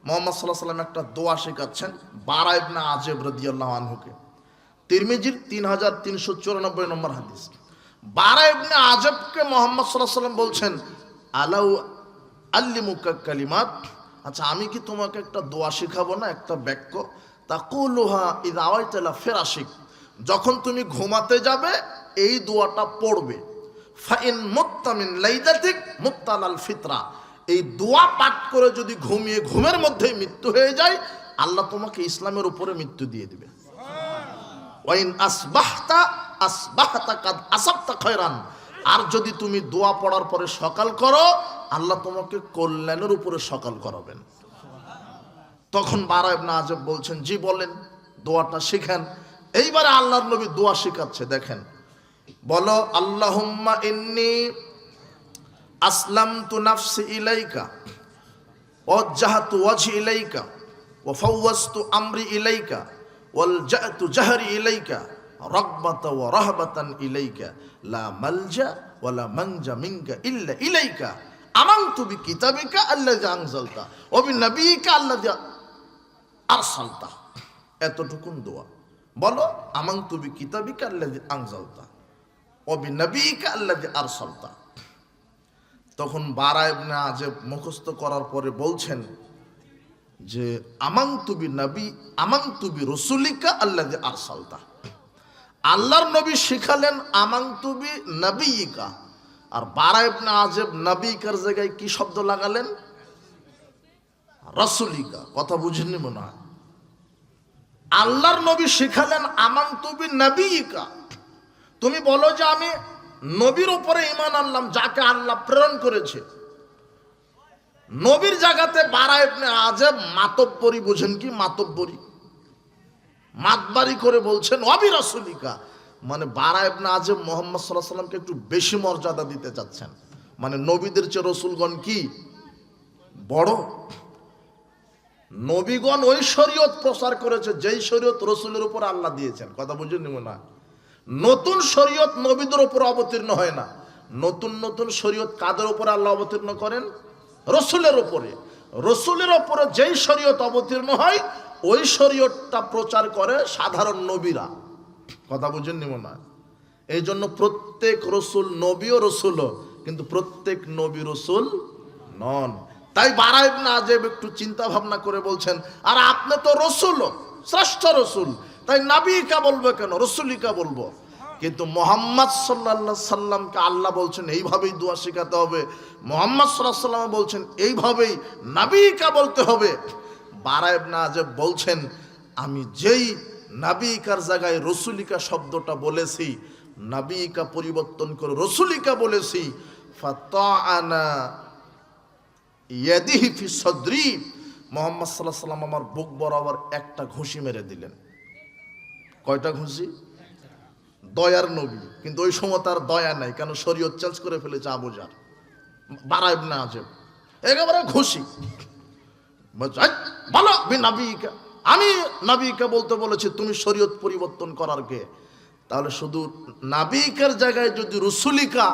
মুহাম্মদ সাল্লাল্লাহু আলাইহি ওয়াসাল্লাম একটা দোয়া শেখাচ্ছেন বারা ইবনে আযিব রাদিয়াল্লাহু আনহুকে। তিরমিজির 3394 নম্বর হাদিস। বারা ইবনে আযিবকে মুহাম্মদ সাল্লাল্লাহু আলাইহি ওয়াসাল্লাম বলছেন, আল্লিমুকা কালিমাত, আচ্ছা আমি কি তোমাকে একটা দোয়া শেখাবো না, একটা বাক্য, তাকুলুহা ইযা আওয়াইতা ইলা ফিরাশিক, যখন তুমি ঘুমাতে যাবে এই দোয়াটা পড়বে। ফাইন মুত্তা মিন লাইলাতিক মুত্তালাল ফিতরা, এই দোয়া পাঠ করে যদি ঘুমিয়ে ঘুমের মধ্যেই মৃত্যু হয়ে যায়, আল্লাহ তোমাকে ইসলামের উপরে মৃত্যু দিয়ে দিবে। ওয়াইন আসবাহতা আসবাহতা কাদ আসাবতা খায়রান, আর যদি তুমি দোয়া পড়ার পরে সকাল করো, আল্লাহ তোমাকে কল্যাণের উপরে সকাল করাবেন। তখন বারা ইবনে আজব বলছেন, জি বলেন, দোয়াটা শিখেন। এইবারে আল্লাহর নবী দোয়া শিখাচ্ছে, দেখেন, বলো আল্লাহুম্মা ইন্নী আসলামতু নাফসি ইলাইকা ওয়াজ্জাহতু ওয়াজহি ইলাইকা ওয়া ফাওয়াজতু আমরি ইলাইকা ওয়ালজাতু জাহরি ইলাইকা রাগবাতা ওয়া রাহবাতান ইলাইকা লা মালজা ওয়া লা মানজা মিনকা ইল্লা ইলাইকা আমানতু বিকিতাবিকা আল্লাযী আনজালতা ওয়া বিনাবিয়িকা আল্লাযী আরসালতা। এতটুকুন দোয়া বলো, আমানতু বিকিতাবিকা আল্লাযী আনজালতা ওয়া বিনাবিয়িকা আল্লাযী আরসালতা। তখন বারা ইবনে আজব মুখস্থ করার পরে বলছেন যে আমানতু বি রাসূলিকা আল্লাযী আরসালতা। আল্লাহর নবী শিখালেন আমানতু বি নবিয়িকা, আর বারা ইবনে আজব নবিয়িকার জায়গায় কি শব্দ লাগালেন? রাসূলিকা। কথা বুঝেননি মনে হয়। আল্লাহর নবী শিখালেন আমানতু বি নবিয়িকা, তুমি বলো যে আমি নবীর উপরে ঈমান আনলাম যাকে আল্লাহ প্রেরণ করেছে। নবীর জায়গাতে বারা ইবনে আজব মাতব্বরি, বুঝেন কি মাতব্বরি, মাতবারি করে বলছেন ওয়াবি রাসূলিকা, মানে বারা ইবনে আজব মুহাম্মদ সাল্লাল্লাহু আলাইহি সাল্লামকে একটু বেশি মর্যাদা দিতে চাচ্ছেন। মানে নবীদের চেয়ে রসুলগণ কি বড়? নবীগণ ওই শরীয়ত প্রচার করেছে যেই শরীয়ত রসুলের উপর আল্লাহ দিয়েছেন। কথা বুঝে নিব না, নতুন শরীয়ত নবীদের উপর অবতীর্ণ হয় না। নতুন নতুন শরীয়ত কাদের উপর আল্লাহ অবতীর্ণ করেন? রসুলের উপরে। রসুলের উপরে যেই শরীয়ত অবতীর্ণ হয় ওই শরীয়তটা প্রচার করে সাধারণ নবীরা। কথা বুঝেন নিব না। এই জন্য প্রত্যেক রসুল নবীও রসুলও, কিন্তু প্রত্যেক নবী রসুল নন। তাই বারা ইবনে আজব একটু চিন্তা ভাবনা করে বলছেন, আর আপনি তো রসুল, শ্রেষ্ঠ রসুল, তাই নাবিকা বলবো কেন, রসুলিকা বলবো। কিন্তু মুহাম্মদ সাল্লাল্লাহু আলাইহি সাল্লামকে আল্লাহ বলছেন এইভাবেই দোয়া শেখাতে হবে, মুহাম্মদ সাল্লাল্লাহু আলাইহি সাল্লাম বলছেন এইভাবেই নাবিকা বলতে হবে। বারা ইবনে আজব বলছেন, আমি যেই নাবিকার জায়গায় রসুলিকা শব্দটা বলেছি, নাবিকা পরিবর্তন করে রসুলিকা বলেছি, ফাতাআনা ইয়াদিহি ফি সদরি, মুহাম্মদ সাল্লাল্লাহু আলাইহি সাল্লাম আমার বুক বরাবর একটা ঘুষি মেরে দিলেন। কয়টা ঘুষি? দয়ার নবী, কিন্তু ওই সময় তার দয়া নাই, কেন শরীয়ত চেঞ্জ করে ফেলেছে আবু জার। বারা ইবনে আজব একেবারে ঘুষি, বলো বিনাবিকা, আমি নাবিকা বলতে বলেছি, তুমি শরীয়ত পরিবর্তন করার কে? তাহলে শুধু নাবিকের জায়গায় যদি রসুলিকা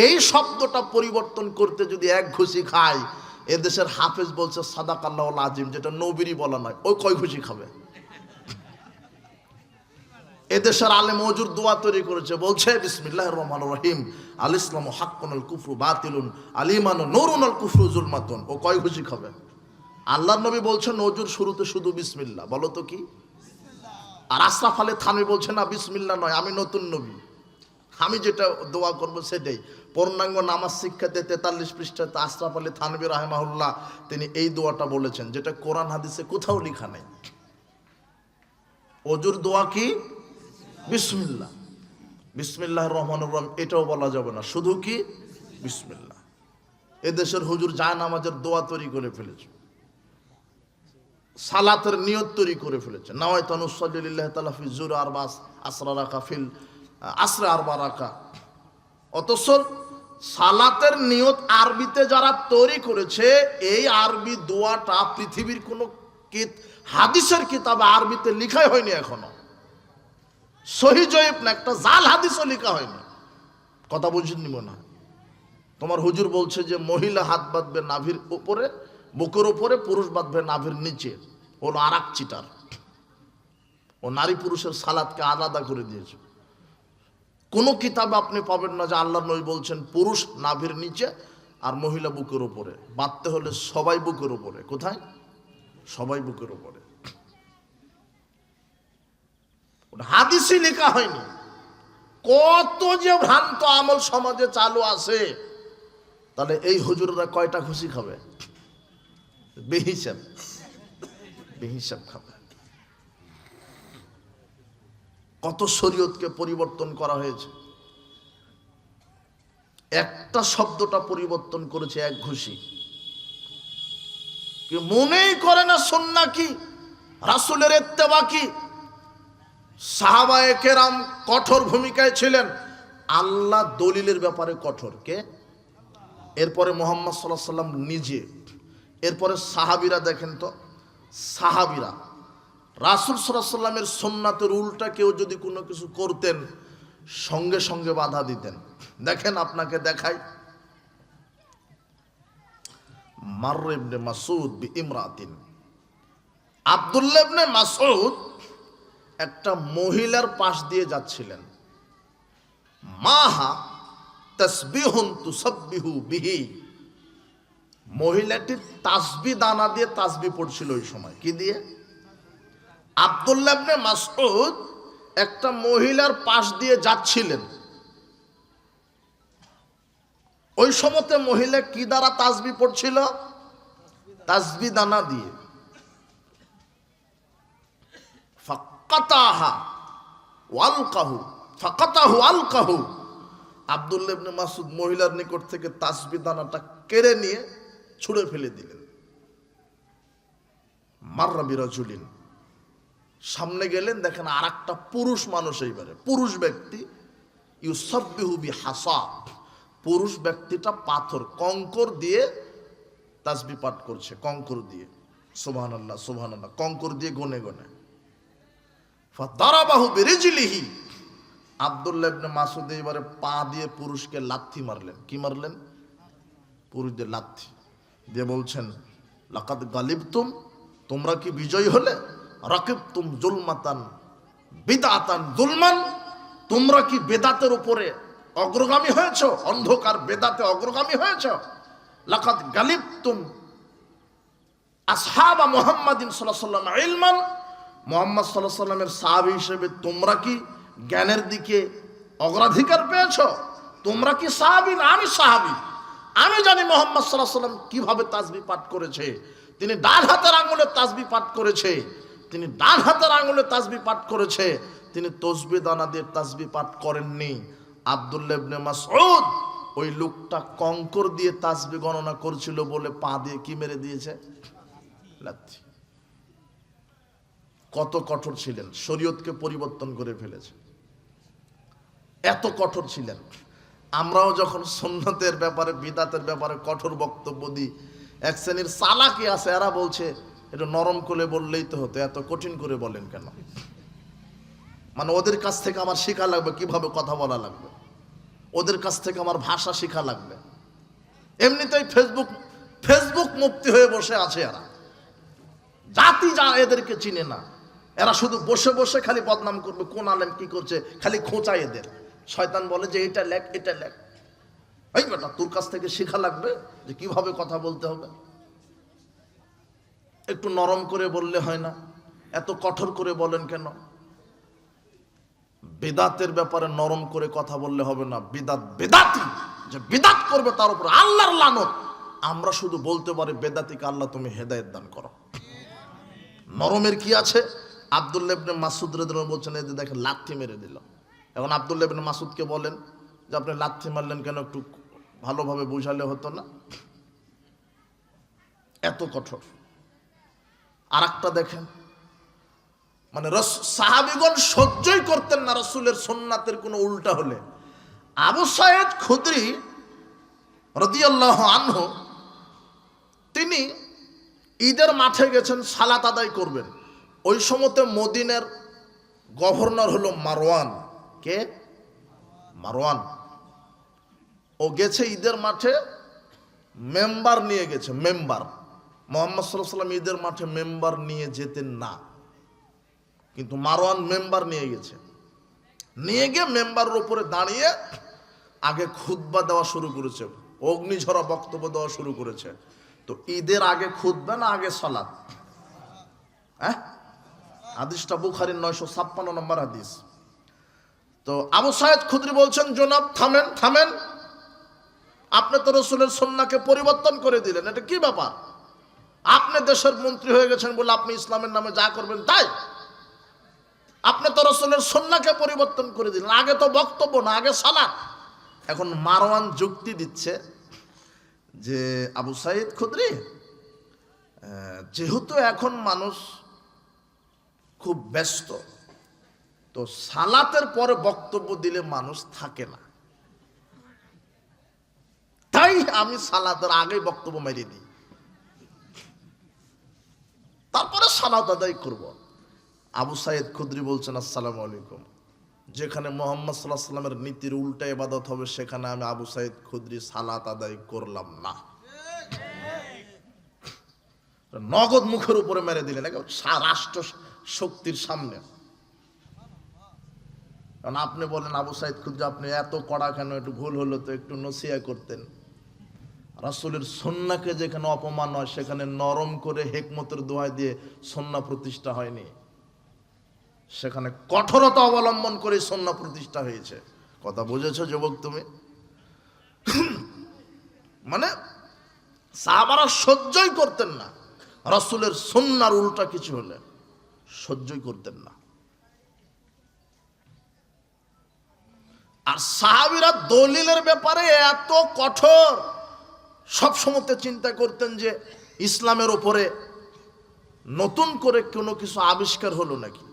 এই শব্দটা পরিবর্তন করতে যদি এক ঘুষি খায়, এদেশের হাফেজ বলছে সাদাকাল্লাহুল আজিম, যেটা নবীরই বলা নয়, ওই কয় ঘুষি খাবে? এদেশের আলেম ওজুর দোয়া তৈরি করেছে, বলছে বিসমিল্লাহির রহমানির রহিম, আল ইসলামু হাক্কুন আল কুফরু বাতিলুন আল ঈমানু নূরুন আল কুফরু যুলমাতুন। ও কয় ঘুষি খাবে? আল্লাহর নবী বলছেন ওজুর শুরুতে শুধু বিসমিল্লাহ, বলো তো কি? আর আশরাফ আলী থানভী বলছে না, বিসমিল্লাহ নয়, আমি নতুন নবী, আমি যেটা দোয়া করবো সেটাই। পূর্ণাঙ্গ নামাজ শিক্ষাতে 43 পৃষ্ঠাতে আশরাফ আলী থানভী রাহিমাহুল্লাহ তিনি এই দোয়াটা বলেছেন, যেটা কোরআন হাদিসে কোথাও লেখা নাই। ওজুর দোয়া কি? বিসমিল্লাহ, বিসমিল্লাহির রহমানির রহিম এটাও বলা যাবে না, শুধু কি বিসমিল্লাহ। এদেশের হুজুর যায় নামাজের দোয়া তৈরি করে ফেলেছে, সালাতের নিয়ত তৈরি করে ফেলেছে, নাওয়াইতু নুসাল্লি লিল্লাহি তাআলা ফি যুরি আরবা আসরা রাকা ফিল আসরে আরবা রাকা। অথচ সালাতের নিয়ত আরবিতে যারা তৈরি করেছে, এই আরবি দোয়াটা পৃথিবীর কোনো হাদিসের কিতাবে আরবিতে লেখাই হয়নি এখনো। সহিহ জয়ীফ না, একটা জাল হাদিসও লেখা হয়নি। কথা বুঝেননি মনে হয়? তোমার হুজুর বলছে যে মহিলা হাত বাঁধবে নাভির উপরে, বুকের উপরে, পুরুষ বাঁধবে নাভির নিচে, হলো আরাক চিটার। ও নারী পুরুষের সালাতকে আলাদা করে দিয়েছে। কোন কিতাবে আপনি পাবেন না যে আল্লাহর নবী বলছেন পুরুষ নাভির নিচে আর মহিলা বুকের উপরে, বাঁধতে হলে সবাই বুকের উপরে। কোথায়? সবাই বুকের উপরে। হাদিসই লেখা হয়নি। কত যে ভ্রান্ত আমল সমাজে চালু আছে, তাহলে এই হুজুররা কয়টা খুশি খাবে? বেহিসাব বেহিসাব খাবে। কত শরীয়তকে পরিবর্তন করা হয়েছে, একটা শব্দটা পরিবর্তন করেছে এক ঘুষি। কি মনেই করে না সুন্নাহ কি, রাসূলের ইত্তেবা কি। সাহাবায়ে কেরাম কঠোর ভূমিকায় ছিলেন। আল্লাহ দলিলের ব্যাপারে কঠোর। কে? এরপরে মুহাম্মদ সাল্লাল্লাহু আলাইহি সাল্লাম নিজে, এরপরে সাহাবীরা। দেখেন তো, সাহাবীরা রাসূল সাল্লাল্লাহু আলাইহি সাল্লামের সুন্নাতের উল্টা কেউ যদি কোনো কিছু করতেন, সঙ্গে সঙ্গে বাধা দিতেন। দেখেন, আপনাকে দেখাই। মারর ইবনে মাসউদ বিইমরাতিন, আব্দুল্লাহ ইবনে মাসউদ একটা মহিলার পাশ দিয়ে যাচ্ছিলেন। মাহা তাসবিহুন তুসাব্বিহু বিহি, মহিলাটি তাসবিহ দানা দিয়ে তাসবিহ পড়ছিল ওই সময়। কি দিয়ে? আব্দুল্লাহ ইবনে মাসউদ একটা মহিলার পাশ দিয়ে যাচ্ছিলেন। ওই সময়তে মহিলা কি দ্বারা তাসবিহ পড়ছিল? তাসবিহ দানা দিয়ে। ফাকাতাহা ওয়ালকাহু, ফাকাতাহু আলকাহু। আব্দুল্লাহ ইবনে মাসউদ মহিলার নিকট থেকে তাসবিহ দানাটা কেড়ে নিয়ে ছুঁড়ে ফেলে দিলেন। মাররা বিরাজুলিন, সামনে গেলেন, দেখেন আর একটা পুরুষ মানুষ, এইবারে পুরুষ ব্যক্তি, ইউসাব্বিহু বিহাসা, পুরুষ ব্যক্তিটা পাথর, কঙ্কর দিয়ে তাসবিহ পাঠ করছে। কঙ্কর দিয়ে, সুবহানাল্লাহ সুবহানাল্লাহ, কঙ্কর দিয়ে গনে গনে। ফাদারাবাহু বিরিজলিহি, আব্দুল্লাহ ইবনে মাসউদ এবারে পা দিয়ে পুরুষকে লাথি মারলেন। কি মারলেন? পুরুষদের লাথি দিয়ে বলছেন, লাকাদ গালিবতুম, তোমরা কি বিজয়ী হলে? রাকিবতুম জুলমাতান বিদআতান জুলমান, তোমরা কি বেদাতের উপরে অগ্রগামী হয়েছো, অন্ধকার বেদাতে অগ্রগামী হয়েছো। লাকাদ গালিবতুম আসহাবা মুহাম্মাদিন সাল্লাল্লাহু আলাইহি ওয়াসাল্লাম ইলমান, মুহাম্মদ সাল্লাল্লাহু আলাইহি ওয়াসাল্লামের সাহাবী হিসেবে তোমরা কি জ্ঞানের দিকে অগ্রাধিকার পেয়েছো? তোমরা কি সাহাবী না? আমি সাহাবী। আমি জানি মুহাম্মদ সাল্লাল্লাহু আলাইহি ওয়াসাল্লাম কিভাবে তাসবিহ পাঠ করেছে। তিনি ডান হাতের আঙ্গুলে তাসবিহ পাঠ করেছে, তিনি ডান হাতের আঙ্গুলে তাসবিহ পাঠ করেছে, তিনি তসবিহ দানা দিয়ে তাসবিহ পাঠ করেননি। আব্দুল্লাহ ইবনে মাসউদ ওই লোকটা কঙ্কর দিয়ে তাসবিহ গণনা করছিল বলে পা দিয়ে কি মেরে দিয়েছে? লাথি। কত কঠোর ছিলেন, শরীয়তকে পরিবর্তন করে ফেলেছে। এত কঠোর ছিলেন। আমরাও যখন সুন্নতের ব্যাপারে, বিদাতের ব্যাপারে কঠোর বক্তব্য দিই, এক শ্রেণীর চালাকি আছে, এরা বলছে একটু নরম করে বললেই তো হতো, এত কঠিন করে বলেন কেন? মানে ওদের কাছ থেকে আমার শেখা লাগবে কিভাবে কথা বলা লাগবে, ওদের কাছ থেকে আমার ভাষা শেখা লাগবে। এমনিতেই ফেসবুক মুক্তি হয়ে বসে আছে এরা, জাতি যা এদেরকে চিনে না। এরা শুধু বসে বসে খালি বদনাম করবে, কোন আলেম কি করছে খালি খোঁচা এদের। শয়তান বলে যে এটা লেখ, এটা লেখ। এই বেটা, তোর কাছ থেকে শেখা লাগবে যে কিভাবে কথা বলতে হবে। একটু নরম করে বললে হয় না? এত কঠোর করে বলেন কেন? বেদাতের ব্যাপারে নরম করে কথা বললে হবে না। বিদাত বেদাতি, যে বিদাত করবে তার উপর আল্লাহর লানত। আমরা শুধু বলতে পারি বেদাতিকে আল্লাহ তুমি হেদায়েত দান করো। নরমের কি আছে? আব্দুল্লাহ ইবনে মাসউদ রাদিয়াল্লাহু বলছেন, এই যে দেখেন লাথি মেরে দিল। এখন আব্দুল্লাহ ইবনে মাসউদকে বলেন যে আপনি লাথি মারলেন কেন, একটু ভালোভাবে বুঝালে হতো না? এত কঠোর। আর একটা দেখেন, মানে সাহাবীগণ সহ্যই করতেন না রাসূলের সুন্নাতের কোনো উল্টা হলে। আবু সাঈদ খুদরি রাদিয়াল্লাহু আনহু, তিনি ঈদের মাঠে গেছেন সালাত আদায় করবেন। ওই সময়তে মদিনার গভর্নর হলো মারওয়ান। কে? মারওয়ান। ও গেছে ঈদের মাঠে, মেম্বার নিয়ে গেছে। মেম্বার, মুহাম্মদ সাল্লাল্লাহু আলাইহি ওয়াসাল্লাম ঈদের মাঠে মেম্বার নিয়ে যেতেন না, কিন্তু মারওয়ান মেম্বার নিয়ে গেছে। নিয়ে গিয়ে মেম্বারের উপরে দাঁড়িয়ে আগে খুতবা দেওয়া শুরু করেছে। অগ্নিঝরা বক্তব্য দেওয়া শুরু করেছে। তো ঈদের আগে খুতবা না আগে সালাত? হ্যাঁ, হাদিসটা বুখারীর 956 নম্বর হাদিস। তো আবু সাইদ খুদরি বলছেন, জনাব থামেন থামেন, আপনি তো রাসূলের সুন্নাহকে পরিবর্তন করে দিলেন, এটা কি ব্যাপার? আপনি দেশের মন্ত্রী হয়ে গেছেন বলে আপনি ইসলামের নামে যা করবেন তাই? আপনি তো রাসূলের সুন্নাহকে পরিবর্তন করে দিলেন, আগে তো বক্তব্য না, আগে সালাত। এখন মারওয়ান যুক্তি দিচ্ছে যে আবু সাইদ খুদরি, যেহেতু এখন মানুষ খুব ব্যস্ত, তো সালাতের পরে বক্তব্য দিলে মানুষ থাকে না, তাই আমি সালাতের আগে বক্তব্য মেরে দিই, তারপরে সালাত আদায় করব। আবু সাইদ খুদরি বলছেন, আসসালামু আলাইকুম, যেখানে মুহাম্মদ সাল্লাল্লাহু আলাইহি ওয়াসাল্লামের নীতির উল্টা ইবাদত হবে সেখানে আমি আবু সাইদ খুদরি সালাত আদায় করলাম না। নগদ মুখের উপরে মেরে দিলেন, রাষ্ট্র শক্তির সামনে। কারণ আপনি বলেন আবু সাইদ খুদরি আপনি এত কড়া কেন, একটু ভুল হলো তো একটু নসিহা করতেন। রাসূলের সুন্নাহকে যেখানে অপমান হয় সেখানে নরম করে হিকমতের দোহাই দিয়ে সুন্নাহ প্রতিষ্ঠা হয়নি, সেখানে কঠোরতা অবলম্বন করে সুন্নাহ প্রতিষ্ঠা হয়েছে। কথা বুঝেছো যুবক তুমি? মানে সাহাবারা সহ্যই করতেন না রাসূলের সুন্নাহর উল্টা কিছু হলে, সহ্যই করতেন না। আর সাহাবীরা দলিলের ব্যাপারে এত কঠোর, সবসময় চিন্তা করতেন যে ইসলামের উপরে নতুন করে কোনো কিছু আবিষ্কার হলো নাকি।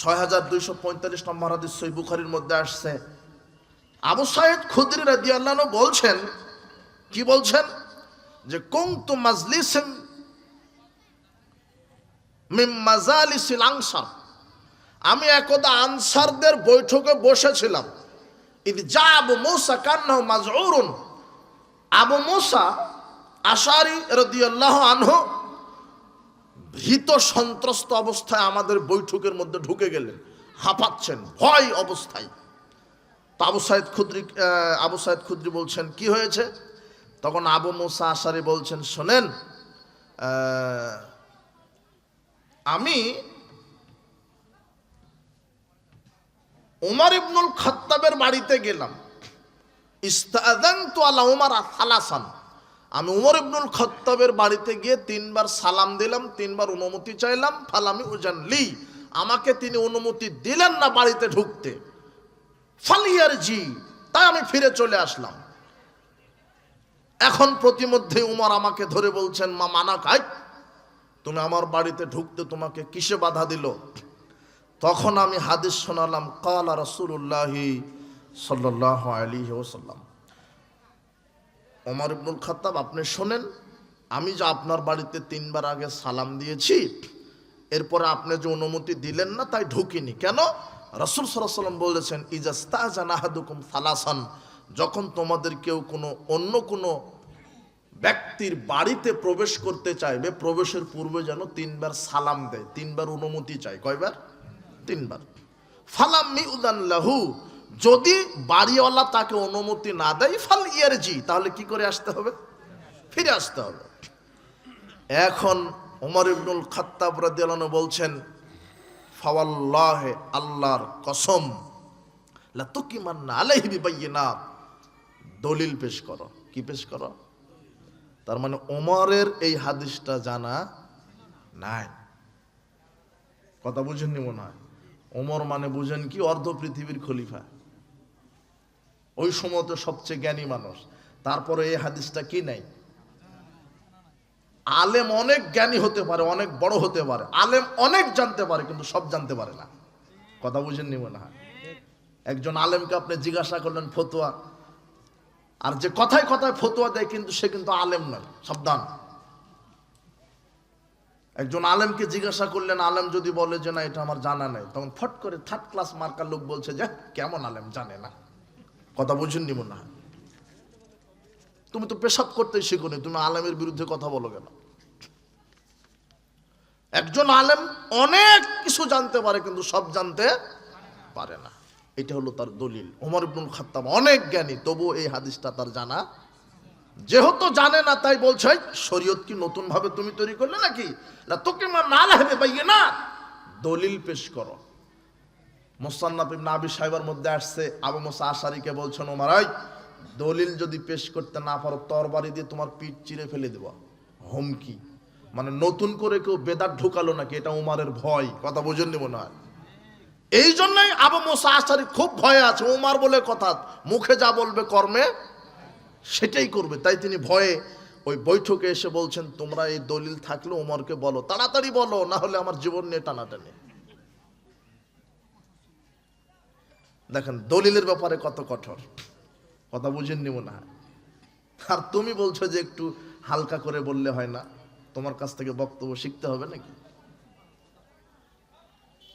6245 নম্বর হাদিস সহিহ বুখারীর মধ্যে আসছে, আবু সাইদ খুদরি রাদিয়াল্লাহু আনহু বলছেন, কি বলছেন, যে কুনতু মাজলিসান মিন মাজালিসিল আনসার, আমি একদা আনসারদের বৈঠকে বসেছিলাম। ইদ জা আবু মুসা কান্নাহু মাজউরুন, আবু মুসা আশআরী রাদিয়াল্লাহু আনহু ভীত সন্ত্রস্ত অবস্থায় আমাদের বৈঠকের মধ্যে ঢুকে গেলেন, হাঁপাচ্ছেন ভয় অবস্থায়। তো আবু সাইদ খুদরি বলছেন কি হয়েছে? তখন আবু মুসা আশআরী বলছেন, শোনেন, আমি উমর ইবনুল খাত্তাবের বাড়িতে গেলাম, ইস্তাযানতু আলা উমর সালাসান, আমি উমর ইবনুল খাত্তাবের বাড়িতে গিয়ে 3 বার সালাম দিলাম, 3 বার অনুমতি চাইলাম, ফালামি উজানলি, আমাকে তিনি অনুমতি দিলেন না বাড়িতে ঢুকতে, ফালিয়ারজি, তাই আমি ফিরে চলে আসলাম। এখন প্রতিমধ্যে উমর আমাকে ধরে বলছেন, মা মানা খাই, তুমি আমার বাড়িতে ঢুকতে তোমাকে কিসে বাধা দিল? তখন আমি হাদিস শোনালাম, ক্বালা রাসূলুল্লাহি সাল্লাল্লাহু আলাইহি ওয়াসাল্লাম, ওমর ইবনুল খাত্তাব আপনি শোনেন, আমি যে আপনার বাড়িতে 3 বার আগে সালাম দিয়েছি, এরপরে আপনি যে অনুমতি দিলেন না তাই ঢুকিনি। কেন? রাসূল সাল্লাল্লাহু আলাইহি ওয়াসাল্লাম বলেছেন, ইজাস্তাজানা আহাদুকুম সালাসান, যখন তোমাদের কেউ অন্য কোনো ব্যক্তির বাড়িতে প্রবেশ করতে চাইবে, প্রবেশের পূর্বে যেন 3 বার সালাম দেয়, 3 বার অনুমতি চায়। কয়বার? 3 বার। ফালাম মিউদান লাহু, যদি বাড়িওয়ালা তাকে অনুমতি না দেয়, ফাল ইয়ারজি, তাহলে কি করে আসতে হবে? ফিরে আসতে হবে। এখন ওমর ইবনুল খাত্তাব রাদিয়াল্লাহু আনহু বলছেন, ফাওয়াল্লাহি, আল্লাহর কসম, লা তুকিমান্না আলাইহি বিবাইয়িনাত, দলিল পেশ করো। কি পেশ করো? তার মানে ওমরের এই হাদিসটা জানা নাই। কথা বুঝেননি মনে হয়? ওমর মানে বুঝেন কি, অর্ধ পৃথিবীর খলিফা, ওই সময় তো সবচেয়ে জ্ঞানী মানুষ, তারপরে এই হাদিসটা কি নাই। আলেম অনেক জ্ঞানী হতে পারে, অনেক বড় হতে পারে, আলেম অনেক জানতে পারে, কিন্তু সব জানতে পারে না। কথা বুঝেননি মনে হয়? একজন আলেমকে আপনি জিজ্ঞাসা করলেন ফতোয়া, আর যে কথায় কথায় ফতোয়া দেয় কিন্তু সে কিন্তু আলেম নয়, সাবধান। একজন আলেমকে জিজ্ঞাসা করলেন, আলেম যদি বলে যে না এটা আমার জানা নাই, তখন ফট করে 3rd ক্লাস মার্কার লোক বলছে যে কেমন আলেম, জানে না। কথা বুঝেননি মনে হয়? তুমি তো পেশাব করতেই শিখোনি, তুমি আলেমের বিরুদ্ধে কথা বলো কেন? একজন আলেম অনেক কিছু জানতে পারে কিন্তু সব জানতে পারে না, এটা হলো তার দলিল। ওমর ইবনুল খাত্তাব অনেক জ্ঞানী, তবু এই হাদিসটা তার জানা যেহেতু জানে না তাই বলছে শরীয়ত কি নতুন ভাবে তুমি তৈরি করলে নাকি, তোকে না লাগবে বাইয়ে না, দলিল পেশ করো। মুসান্নাফ ইবনে আবি শাইবার মধ্যে আসছে, আবু মুসা আশারীকে বলছেন ওমর দলিল যদি পেশ করতে না পারো তরবারি দিয়ে তোমার পিঠ চিরে ফেলে দেব, হুমকি। মানে নতুন করে কেউ বেদাত ঢুকালো নাকি, এটা উমারের ভয়। কথা বোঝেননি মনে হয়। এই জন্যই আবু মুসা আশারী খুব ভয়ে আছে, উমার বলে কথা, মুখে যা বলবে কর্মে সেটাই করবে, তাই তিনি ভয়ে ওই বৈঠকে এসে বলছেন তোমরা এই দলিল থাকলে উমরকে বলো, তাড়াতাড়ি বলো, না হলে আমার জীবন নিয়ে টানাটানি। দেখেন দলিলের ব্যাপারে কত কঠোর, কথা বুঝেননি মনে হয়। আর তুমি বলছো যে একটু হালকা করে বললে হয় না, তোমার কাছ থেকে বক্তব্য শিখতে হবে নাকি?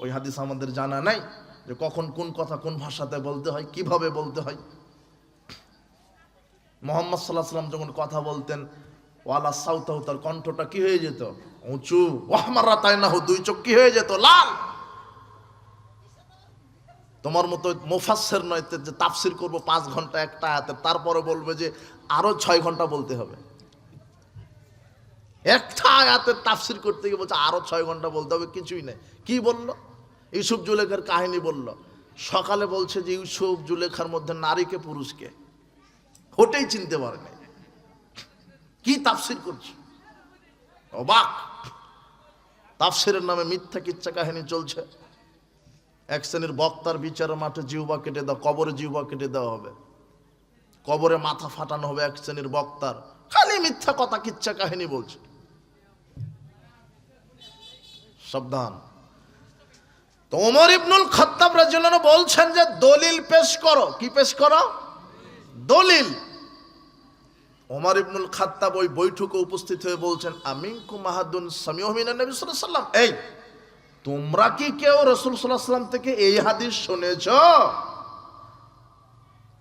ওই হাদিস আমাদের জানা নাই যে কখন কোন কথা কোন ভাষাতে বলতে হয়, কিভাবে বলতে হয়। মুহাম্মদ সাল্লাল্লাহু আলাইহি ওয়াসাল্লাম যখন কথা বলতেন ওয়ালা সাউতাহু, তার কণ্ঠটা কি হয়ে যেত? উঁচু। ওয়াহমারা তাইনাহু, দুই চোখ কি হয়ে যেত? লাল। তোমার মতো মুফাসসির নয় যে তাফসির করব 5 ঘন্টা একটা আয়াতে, তারপরে বলবে যে আরো 6 ঘন্টা বলতে হবে। একটা আয়াতের তাফসির করতে গিয়ে বলছে আরো 6 ঘন্টা বলতে হবে, কিছুই নেই। কি বললো? ইউসুফ জুলেখার কাহিনী বলল। সকালে বলছে যে ইউসুফ জুলেখার মধ্যে নারীকে পুরুষকে, ওটাই চিনতে পারে নাই। কি তাফসির করছে? অবাক। তাফসিরের নামে মিথ্যা কিচ্ছা কাহিনী চলছে। এক শ্রেণীর বক্তার বিচারের মাঠে জিহ্বা কেটে দাও, কবরে জিহ্বা কেটে দেওয়া হবে, কবরে মাথা ফাটানো হবে এক শ্রেণীর বক্তার, খালি মিথ্যা কথা কিচ্ছা কাহিনী বলছে। সাবধান। তো ওমর ইবনুল খাত্তাব রাদিয়াল্লাহু আনহু বলছেন যে দলিল পেশ করো। কি পেশ করো? দলিল। ওমর ইবনুল খাত্তাব ওই বৈঠকে উপস্থিত হয়ে বলছেন আমিনকুম আহাদুন সামিউহু মিনান নবী সাল্লাল্লাহু আলাইহি ওয়াসাল্লাম, এই তোমরা কি কেউ রাসূল সাল্লাল্লাহু আলাইহি ওয়াসাল্লাম থেকে এই হাদিস শুনেছো?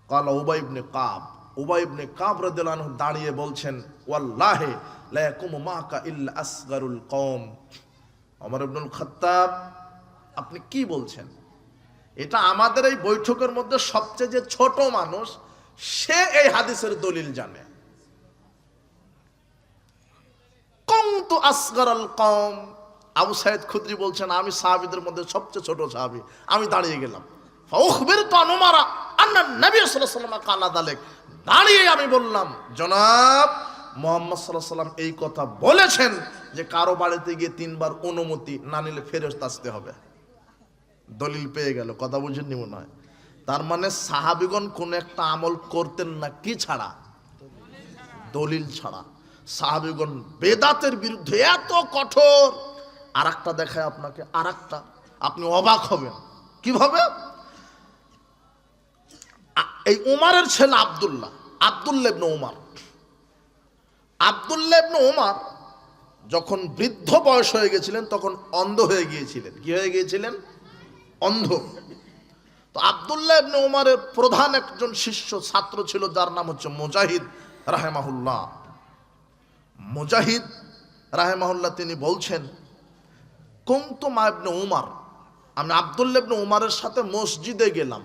ক্বালা উবাই ইবনে কাব। উবাই ইবনে কাব রাদিয়াল্লাহু আনহু দাঁড়িয়ে বলছেন ওয়াল্লাহি লা ইয়াকুমু মাকা ইল্লা আসগারুল কওম। ওমর ইবনুল খাত্তাব, আপনি কি বলছেন? এটা আমাদের এই বৈঠকের মধ্যে সবচেয়ে যে ছোট মানুষ, সে এই হাদিসের দলিল জানে। কুনতু আসগারাল কওম। আবু সাঈদ খুদরি বলছেন আমি সাহাবীদের মধ্যে সবচেয়ে ছোট সাহাবী, আমি দাঁড়িয়ে গেলাম। ফাউখবিরতু আন উমারা আন্না নবী সাল্লাল্লাহু আলাইহি ওয়াসাল্লাম কালা যালিক। দাঁড়িয়ে আমি বললাম জনাব মুহাম্মদ সাল্লাল্লাহু আলাইহি ওয়াসাল্লাম এই কথা বলেছেন যে কারো বাড়িতে গিয়ে 3 বার অনুমতি না নিলে ফেরেশতা আসতে হবে। দলিল পেয়ে গেল। কথা বুঝেননি মনে হয়। তার মানে সাহাবীগণ কোন একটা আমল করতেন না কি ছাড়া? দলিল ছাড়া। সাহাবীগণ বেদাতের বিরুদ্ধে এত কঠোর। আর একটা দেখায় আপনাকে, আর একটা, আপনি অবাক হবেন। কিভাবে? এই উমারের ছেলে আব্দুল্লাহ ইবনে উমার, আব্দুল্লাহ ইবনে উমার যখন বৃদ্ধ বয়স হয়ে গেছিলেন তখন অন্ধ হয়ে গিয়েছিলেন। কি হয়ে গিয়েছিলেন? অন্ধ। তো আব্দুল্লাহ ইবনে উমারের প্রধান একজন শিষ্য ছাত্র ছিল যার নাম হচ্ছে মুজাহিদ রাহিমাহুল্লাহ। মুজাহিদ রাহিমাহুল্লাহ তিনি বলছেন কুনতু মা ইবনে উমার, আমি আব্দুল্লাহ ইবনে উমারের সাথে মসজিদে গেলাম।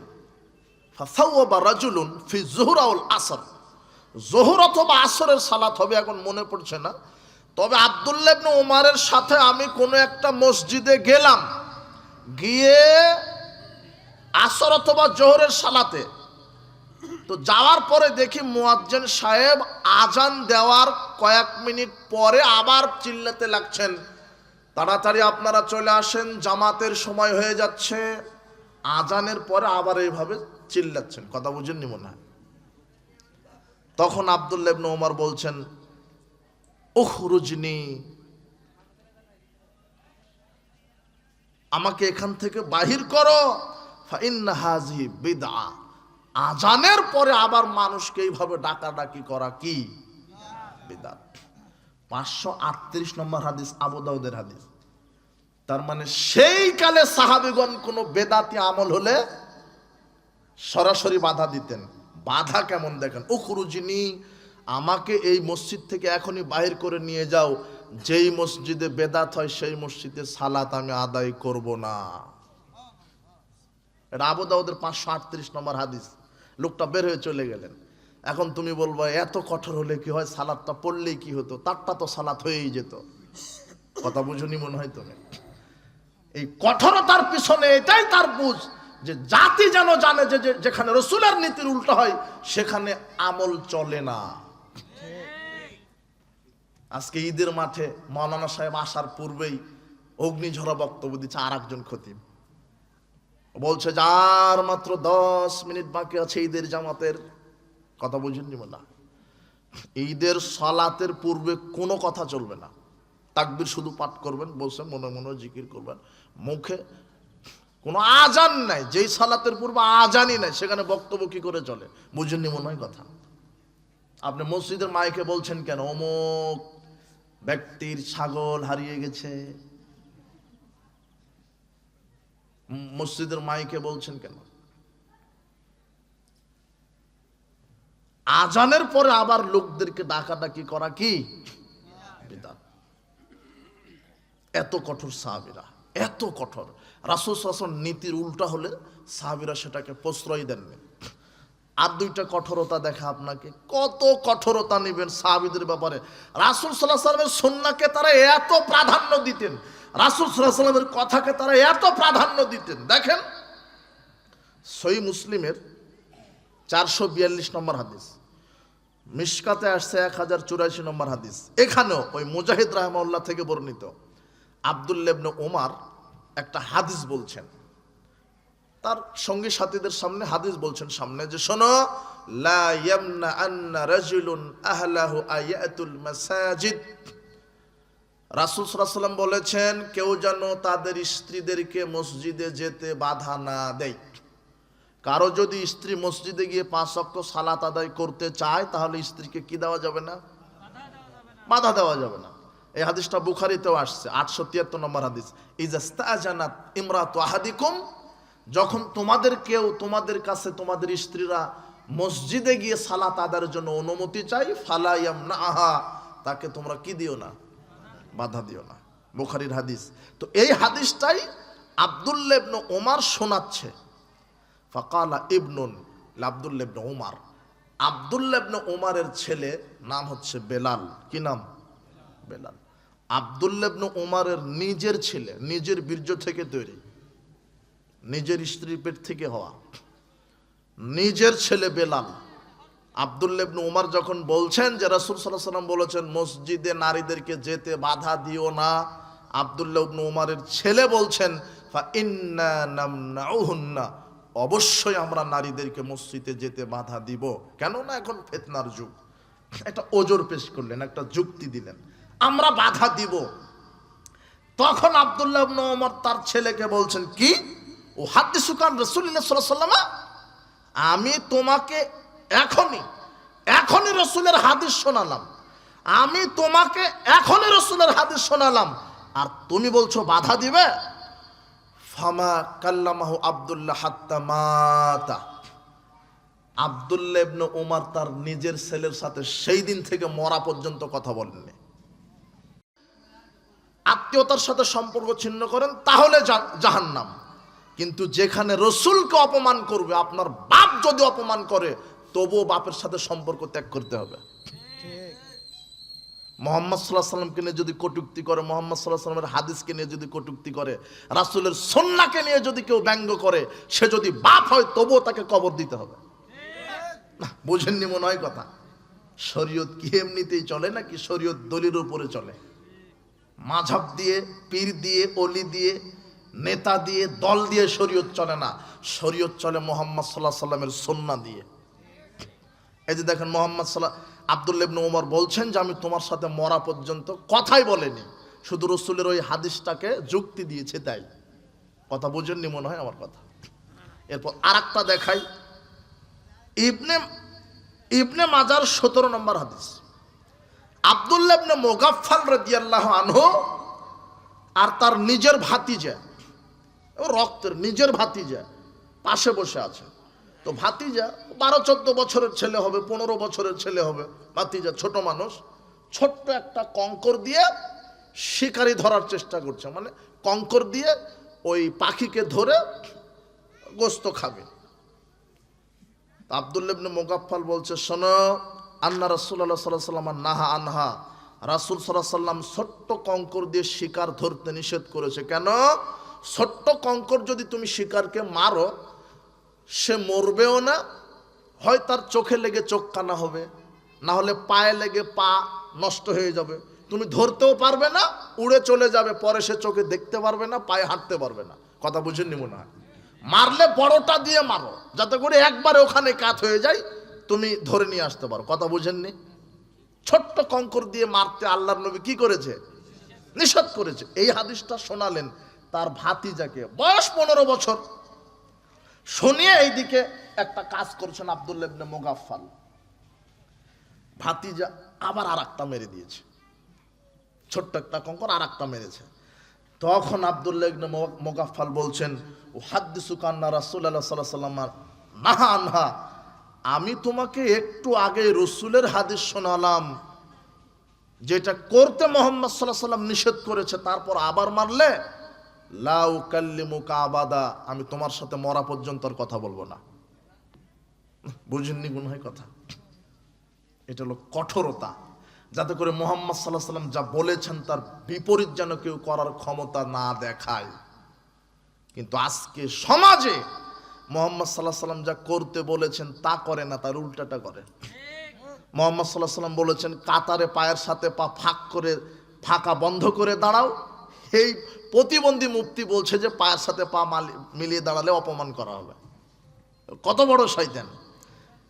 ফাসাওয়াবা রাজুলুন ফি যুহর ওয়াল আসর, যোহর অথবা আসরের সালাত হবে, এখন মনে পড়ছে না। তবে আব্দুল্লাহ ইবনে উমারের সাথে আমি কোনো একটা মসজিদে গেলাম, গিয়ে আসর অথবা জোহরের সালাতে তো যাওয়ার পরে দেখি মুয়াজ্জিন সাহেব আজান দেওয়ার কয়েক মিনিট পরে আবার চিল্লাতে লাগছেন তাড়াতাড়ি আপনারা চলে আসেন, জামাতের সময় হয়ে যাচ্ছে। আজানের পরে আবার এইভাবে চিল্লাচ্ছেন। কথা বুঝেননি মনে হয়। তখন আব্দুল্লাহ ইবনে উমর বলছেন উখরুজনি, আমাকে এখান থেকে বাহির করো, ফাইন্না হাযিহি বিদআ। আজানের পরে আবার মানুষকে এইভাবে ডাকাডাকি করা কি? বিদআত। 538 নম্বর হাদিস, আবু দাউদের হাদিস। তার মানে সেই কালে সাহাবীগণ কোনো বেদাতি আমল হলে সরাসরি বাধা দিতেন। বাধা কেমন দেখেন, উখরুজনি, আমাকে এই মসজিদ থেকে এখনই বাহির করে নিয়ে যাও, যেই মসজিদে বেদাত হয় সেই মসজিদে সালাত আমি আদায় করব না। এটা আবু দাউদের 538 নম্বর হাদিস। লোকটা বের হয়ে চলে গেলেন। এখন তুমি বলবা এত কঠোর হলে কি হয়, সালাদটা পড়লেই কি হতো, তারটা তো সালাত হয়েই যেত। কথা বুঝুনি মনে হয় তুমি। এই কঠোরতার পিছনে এটাই তার বুঝ, যে জাতি যেন জানে যে যেখানে রসুলের নীতির উল্টো হয় সেখানে আমল চলে না। আজকে ঈদের মাঠে মাওলানা সাহেব আসার পূর্বেই অগ্নিঝরা বক্তব্য দিচ্ছে আর একজন খতিব, বলছে যার মাত্র 10 মিনিট বাকি আছে ঈদের জামাতের। কথা বুঝেননি না? ঈদের সালাতের পূর্বে কোনো কথা চলবে না, তাকবীর শুধু পাঠ করবেন, বলছে মনে মনে জিকির করবেন, মুখে কোনো আজান নাই। যেই সালাতের পূর্বে আজানই নাই সেখানে বক্তব্য কি করে চলে? বুঝেননি মনে হয় কথা। আপনি মসজিদের মাইকে বলছেন কেন অমুক ব্যক্তির ছাগল হারিয়ে গেছে, মসজিদের মাইকে বলছেন কেন? আজানের পরে আবার লোকদেরকে ডাকাডাকি করা কি বিদআত। এত কঠোর সাহাবীরা, এত কঠোর। রাসূল সাল্লাল্লাহু আলাইহি ওয়াসাল্লাম নীতির উল্টা হলে সাহাবীরা সেটাকে প্রশ্রয় দেননি। আর দুইটা কঠোরতা দেখা আপনাকে, কত কঠোরতা নেবেন সাহাবীদের ব্যাপারে। রাসূল সাল্লাল্লাহু আলাইহি ওয়াসাল্লামের সুন্নাহকে তারা এত প্রাধান্য দিতেন, রাসূল সাল্লাল্লাহু আলাইহি ওয়াসাল্লামের কথাকে তারা এত প্রাধান্য দিতেন। দেখেন সহিহ মুসলিমের 442 নম্বর হাদিস, মিশকাতে আসছে 1084 নম্বর হাদিস। এখানেও ওই মুজাহিদ রাহমাহুল্লাহ থেকে বর্ণিত আব্দুল্লাহ ইবনে ওমর একটা হাদিস বলছেন, তার সঙ্গী সাথীদের সামনে হাদিস বলছেন সামনে, যে শোনো, লা ইয়ামনা আন্না রাজুলুন আহলাহু আয়াতুল মাসাজিদ। রাসূল সাল্লাল্লাহু আলাইহি ওয়াসাল্লাম বলেছেন কেউ যেন তাদের স্ত্রীদেরকে মসজিদে যেতে বাধা না দেয়। কারো যদি স্ত্রী মসজিদে গিয়ে 5 ওয়াক্ত সালাত আদায় করতে চায় তাহলে স্ত্রীকে কি দেওয়া যাবে না? বাধা দেওয়া যাবে না। এই হাদিসটা বুখারীতেও আসছে 873 নম্বর হাদিস। ইজাস্তাজানাত ইমরাতু আহাদিকুম, যখন তোমাদের কাছে তোমাদের স্ত্রীরা মসজিদে গিয়ে সালাত আদায়ের জন্য অনুমতি চাই, ফালা ইয়ামনাহা, তাকে তোমরা কি দিও না? বাধা দিও না। বুখারীর হাদিস। তো এই হাদিসটাই আব্দুল্লাহ ইবনে ওমর শোনাচ্ছে। ফাকালা ইবনুন আব্দুল্লাহ ইবনে ওমর, আব্দুল্লাহ ইবনে ওমরের ছেলে নাম হচ্ছে বেলাল। কি নাম? বেলাল। আব্দুল্লাহ ইবনে ওমরের নিজের ছেলে, নিজের বীর্য থেকে তৈরি, নিজের স্ত্রীর পেট থেকে হওয়া নিজের ছেলে বেলাল। আব্দুল্লাহ ইবনে ওমর যখন বলছেন যে রাসূল সাল্লাল্লাহু আলাইহি ওয়াসাল্লাম বলেছেন মসজিদে নারীদেরকে যেতে বাধা দিও না, আব্দুল্লাহ ইবনে ওমরের ছেলে বলছেন ফা ইন্না নামনাউহুন্না, অবশ্যই আমরা নারীদেরকে মসজিদে যেতে বাধা দিব। কেননা এখন ফিতনার যুগ। একটা ওজোর পেশ করলেন, একটা যুক্তি দিলেন, আমরা বাধা দিব। তখন আব্দুল্লাহ ইবনে ওমর তার ছেলেকে বলছেন কি, ও হাদিসুকান রাসূলুল্লাহ সাল্লাল্লাহু আলাইহি ওয়াসাল্লাম, আমি তোমাকে এখনই রাসূলের হাদিস শোনালাম, আমি তোমাকে এখনই রাসূলের হাদিস শোনালাম, আর তুমি বলছো বাধা দিবে। ফামা কাল্লামাহু আব্দুল্লাহ হাত্তা মাতা, আব্দুল্লাহ ইবনে ওমর তার নিজের ছেলের সাথে সেই দিন থেকে মরা পর্যন্ত কথা বলেননি। আত্মীয়তার সাথে সম্পর্ক ছিন্ন করেন তাহলে জাহান্নাম, কিন্তু যেখানে রসুলকে অপমান করবে, আপনার বাপ যদি অপমান করে তবুও বাপের সাথে সম্পর্ক ত্যাগ করতে হবে। মুহাম্মদ সাল্লাল্লাহু আলাইহি ওয়াসাল্লামকে নিয়ে যদি কটূক্তি করে, মুহাম্মদ সাল্লাল্লাহু আলাইহি ওয়াসাল্লামের হাদিসকে নিয়ে যদি কটূক্তি করে, রাসূলের সুন্নাহকে নিয়ে যদি কেউ ব্যঙ্গ করে, সে যদি বাপ হয় তবুও তাকে কবর দিতে হবে। না, বুঝেননি মনে হয় কথা। শরীয়ত কি এমনিতেই চলে নাকি? শরীয়ত দলিলের উপরে চলে। মাযহাব দিয়ে, পীর দিয়ে, ওলি দিয়ে, নেতা দিয়ে, দল দিয়ে শরীয়ত চলে না। শরীয়ত চলে মুহাম্মদ সাল্লাল্লাহু আলাইহি ওয়াসাল্লামের সুন্নাহ দিয়ে। এই যে দেখেন আব্দুল্লাহ ইবনে ওমর বলছেন যে আমি তোমার সাথে মরা পর্যন্ত, কথাই বলেনি, শুধু রসুলের ওই হাদিসটাকে যুক্তি দিয়েছে তাই। কথা বুঝেননি মনে হয় আমার কথা। এরপর আরেকটা দেখাই, ইবনে মাজার 17 নম্বর হাদিস। আব্দুল্লাহ ইবনে মুগাফফাল রাদিয়াল্লাহু আনহু আর তার নিজের ভাতিজা, রক্তের নিজের ভাতিজা পাশে বসে আছে। তো ভাতিজা 12-14 বছরের ছেলে হবে, 15 বছরের ছেলে হবে। ভাতিজা ছোট মানুষ, ছোট্ট একটা কঙ্কর দিয়ে শিকারি ধরার চেষ্টা করছে, মানে কঙ্কর দিয়ে ওই পাখিকে ধরে গোস্ত খাবে। আব্দুল্লাহ ইবনে মুগাফফাল বলছে, শোনো, আন্না রাসূলুল্লাহ সাল্লাল্লাহু আলাইহি ওয়াসাল্লাম নাহা আনহা, রাসূল সাল্লাল্লাহু আলাইহি ওয়াসাল্লাম ছোট্ট কঙ্কর দিয়ে শিকার ধরতে নিষেধ করেছে। কেন? ছোট্ট কঙ্কর যদি তুমি শিকারকে মারো, সে মরবেও না, হয় তার চোখে লেগে চোখ কানা হবে, না হলে পায়ে লেগে পা নষ্ট হয়ে যাবে, তুমি ধরতেও পারবে না, উড়ে চলে যাবে, পরে সে চোখে দেখতে পারবে না, পায়ে হাঁটতে পারবে না। কথা বুঝেননি মনে হয়? মারলে বড়টা দিয়ে মারো, যাতে করে একবারে ওখানে কাত হয়ে যায়, তুমি ধরে নিয়ে আসতে পারো। কথা বুঝেননি? ছোট্ট কঙ্কর দিয়ে মারতে আল্লাহর নবী কি করেছে? নিষেধ করেছে। এই হাদিসটা শোনালেন তার ভাতিজাকে, বয়স 15 বছর। শুনিয়ে এইদিকে একটা কাজ করছেন আব্দুল্লাহ ইবনে মুগাফফাল, ভাতিজা আবার আর একটা মেরে দিয়েছে, ছোট্ট একটা কঙ্কর আর একটা মেরেছে। তখন আব্দুল্লাহ ইবনে মুগাফফাল বলছেন, ও হাদিসুকা আন্না রাসূলুল্লাহ সাল্লাল্লাহু আলাইহি ওয়াসাল্লাম নাহা আনহা, আমি তোমাকে একটু আগে রসুলের হাদিস শোনালাম, যেটা করতে মুহাম্মদ সাল্লাল্লাহু আলাইহি ওয়াসাল্লাম নিষেধ করেছে, তারপর আবার মারলে লা উকাল্লিমুকা আবাদা, আমি তোমার সাথে মরা পর্যন্ত আর কথা বলবো না। বুঝেননি গুনাহের কথা? এটা হলো কঠোরতা, যাতে করে মুহাম্মদ সাল্লাল্লাহু আলাইহি ওয়াসাল্লাম যা বলেছেন তার বিপরীত যেন কেউ করার ক্ষমতা না দেখায়। কিন্তু আজকে সমাজে মুহাম্মদ সাল্লাল্লাহু আলাইহি ওয়াসাল্লাম যা করতে বলেছেন তা করে না, তার উল্টাটা করে। মুহাম্মদ সাল্লাল্লাহু আলাইহি ওয়াসাল্লাম বলেছেন, কাতারে পায়ের সাথে পা ফাঁক করে, ফাঁকা বন্ধ করে দাঁড়াও। এই প্রতিবন্ধী মুফতি বলছে যে পায়ের সাথে পা মিলিয়ে দাঁড়ালে অপমান করা হবে। কত বড় শয়তান!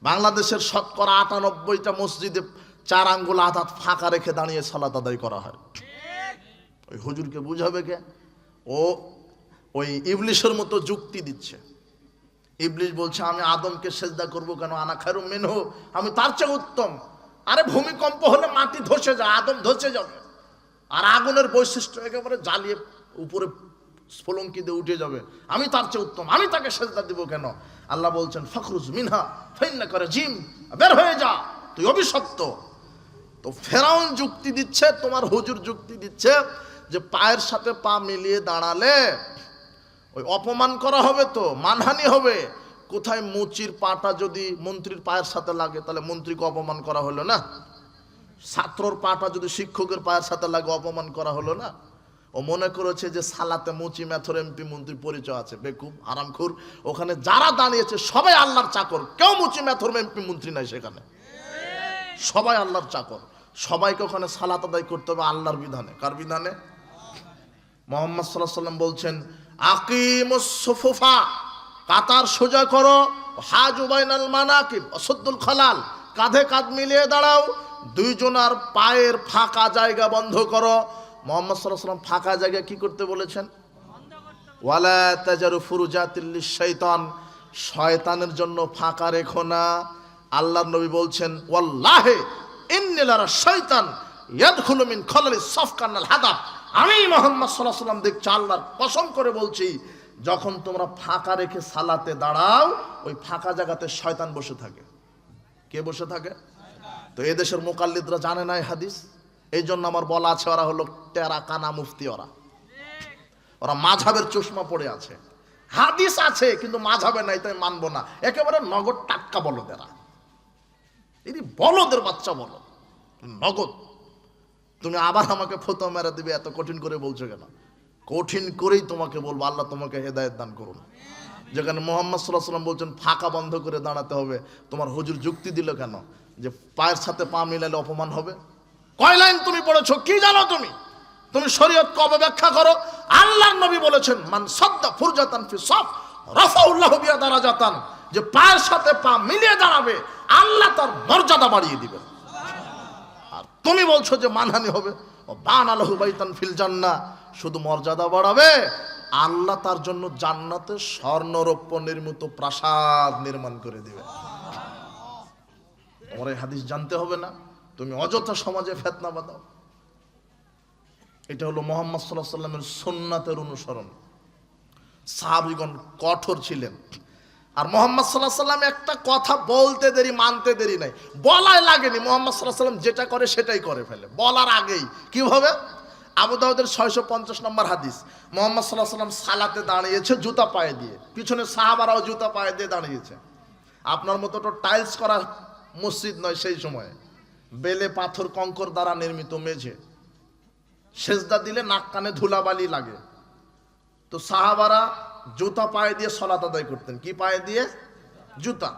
বাংলাদেশের শতকরা 98টা মসজিদে 4 আঙ্গুল আঘাত ফাঁকা রেখে দাঁড়িয়ে সালাত আদায় করা হয়। ওই হুজুরকে বুঝাবে কে? ও ওই ইবলিশের মতো যুক্তি দিচ্ছে। ইবলিশ বলছে, আমি আদমকে সেজদা করব কেন? আনা খায়রুম মিনহু, আমি তার চেয়ে উত্তম। আরে ভূমিকম্প হলে মাটি ধসে যায়, আদম ধসে যাবে। আর আগুনের বৈশিষ্ট্য একেবারে জ্বালিয়ে উপরে স্ফুলঙ্কি দিয়ে উঠে যাবে, আমি তার চেয়ে উত্তম, আমি তাকে সেজদা দিব কেন? আল্লাহ বলছেন, ফখরুজ মিনহা ফাইন্নাকা রাজিম, বের হয়ে যা, তুই অভিশপ্ত। তো ফেরাউন যুক্তি দিচ্ছে, তোমার হুজুর যুক্তি দিচ্ছে যে পায়ের সাথে পা মিলিয়ে দাঁড়ালে ওই অপমান করা হবে, তো মানহানি হবে। কোথায় মুচির পাটা যদি মন্ত্রীর পায়ের সাথে লাগে, তাহলে মন্ত্রীকে অপমান করা হলো না? ছাত্রর পাটা যদি শিক্ষকের পায়ের সাথে লাগে, অপমান করা হলো না? ও মনে করেছে যে সালাতে মুচি মেথর এমপি মন্ত্রীর পরিচয় আছে। বেকুব, আরামখোর। ওখানে যারা দাঁড়িয়েছে সবাই আল্লাহর চাকর, কেউ মুচি মেথর এমপি মন্ত্রী নাই সেখানে, সবাই আল্লাহর চাকর। সবাইকে ওখানে সালাত আদায় করতে হবে আল্লাহর বিধানে। কার বিধানে? মুহাম্মদ সাল্লাল্লাহু আলাইহি ওয়াসাল্লাম বলছেন, আকিমুস সুফুফা, কাতার সোজা করো, হাজু বাইনাল মানাকিব অসুদ্দুল খালাল, কাঁধে কাঁধ মিলিয়ে দাঁড়াও, দুইজনার পায়ের ফাঁকা জায়গা বন্ধ করো। মুহাম্মদ সাল্লাল্লাহু আলাইহি ওয়াসাল্লাম ফাঁকা জায়গা কি করতে বলেছেন? ওয়ালা তাজারু ফুরুজাতিল লিশ-শাইতান, শয়তানের জন্য ফাঁকা রেখো না। আল্লাহর নবী বলছেন, ওয়াল্লাহি ইন্নী লারা শাইতান ইয়াদখুলু মিন খালালিস সাফকানাল হাদাব, আমি মুহাম্মদ সাল্লাল্লাহু আলাইহি ওয়াসাল্লাম দেখছি, আল্লাহর কসম করে বলছি, যখন তোমরা ফাঁকা রেখে সালাতে দাঁড়াও, ওই ফাঁকা জায়গাতে শয়তান বসে থাকে। কে বসে থাকে? তো এদেশের মুকাল্লিদরা জানে না এই হাদিস, এই জন্য আমার বলা আছে, ওরা হলো টেরা কানা মুফতি। ওরা মাঝহাবের চশমা পড়ে আছে। হাদিস আছে কিন্তু মাঝহাবে নাই, তাই মানবো না। একেবারে নগদ টাটকা বলদেরা, এই বলদের বাচ্চা বলো, নগদ। তুমি আবার আমাকে ফতোয়া মেরে দিবে, এত কঠিন করে বলছো কেন? কঠিন করেই তোমাকে বলবো, আল্লাহ তোমাকে হেদায়েত দান করুন। যেখানে মুহাম্মদ সাল্লাল্লাহু আলাইহি ওয়াসাল্লাম বলছেন ফাঁকা বন্ধ করে দাঁড়াতে হবে, তোমার হুজুর যুক্তি দিল কেন যে পায়ের সাথে পা মিলালে অপমান হবে? কয় লাইন তুমি পড়েছো, কি জানো তুমি? তুমি শরীয়ত কবে ব্যাখ্যা করো? আল্লাহর নবী বলেছেন, মান সাদ্দা ফুরজাতান ফি সাফ রাফাউল্লাহু বিহা দারাজাতান, যে পায়ের সাথে পা মিলিয়ে দাঁড়াবে আল্লাহ তার মর্যাদা বাড়িয়ে দিবেন। আর তুমি বলছো যে মানহানি হবে। ও বানালাহু বাইতান ফিল জান্নাহ, শুধু মর্যাদা বাড়াবে, আল্লাহ তার জন্য জান্নাতে স্বর্ণরৌপ্য নির্মিত প্রাসাদ নির্মাণ করে দিবে। তোমার এই হাদিস জানতে হবে না, তুমি অযথা সমাজে ফিতনা বাঁধাও। এটা হলো মুহাম্মদ সাল্লাল্লাহু আলাইহি ওয়াসাল্লামের সুন্নাতের অনুসরণ। সাহাবীগণ কঠোর ছিলেন। আর মুহাম্মদ সাল্লাল্লাহু আলাইহি ওয়াসাল্লাম একটা কথা বলতে দেরি, মানতে দেরি নাই, বলায় লাগেনি। মুহাম্মদ সাল্লাল্লাহু আলাইহি ওয়াসাল্লাম যেটা করে সেটাই করে ফেলে, বলার আগেই। কিভাবে? আবু দাউদের 650 নম্বর হাদিস, মুহাম্মদ সাল্লাল্লাহু আলাইহি ওয়াসাল্লাম সালাতে দাঁড়িয়েছে জুতা পায়ে দিয়ে, পিছনে সাহাবারাও জুতা পায়ে দিয়ে দাঁড়িয়েছে। আপনার মতো তো টাইলস করা মসজিদ নয়, সেই সময় বেলে পাথর কঙ্কর দ্বারা নির্মিত মেঝে, সেজদা দিলে নাক কানে ধুলাবালি লাগে। তো সাহাবারা জুতা পায়ে দিয়ে সালাত আদায় করতেন। কি পায়ে দিয়ে? জুতা।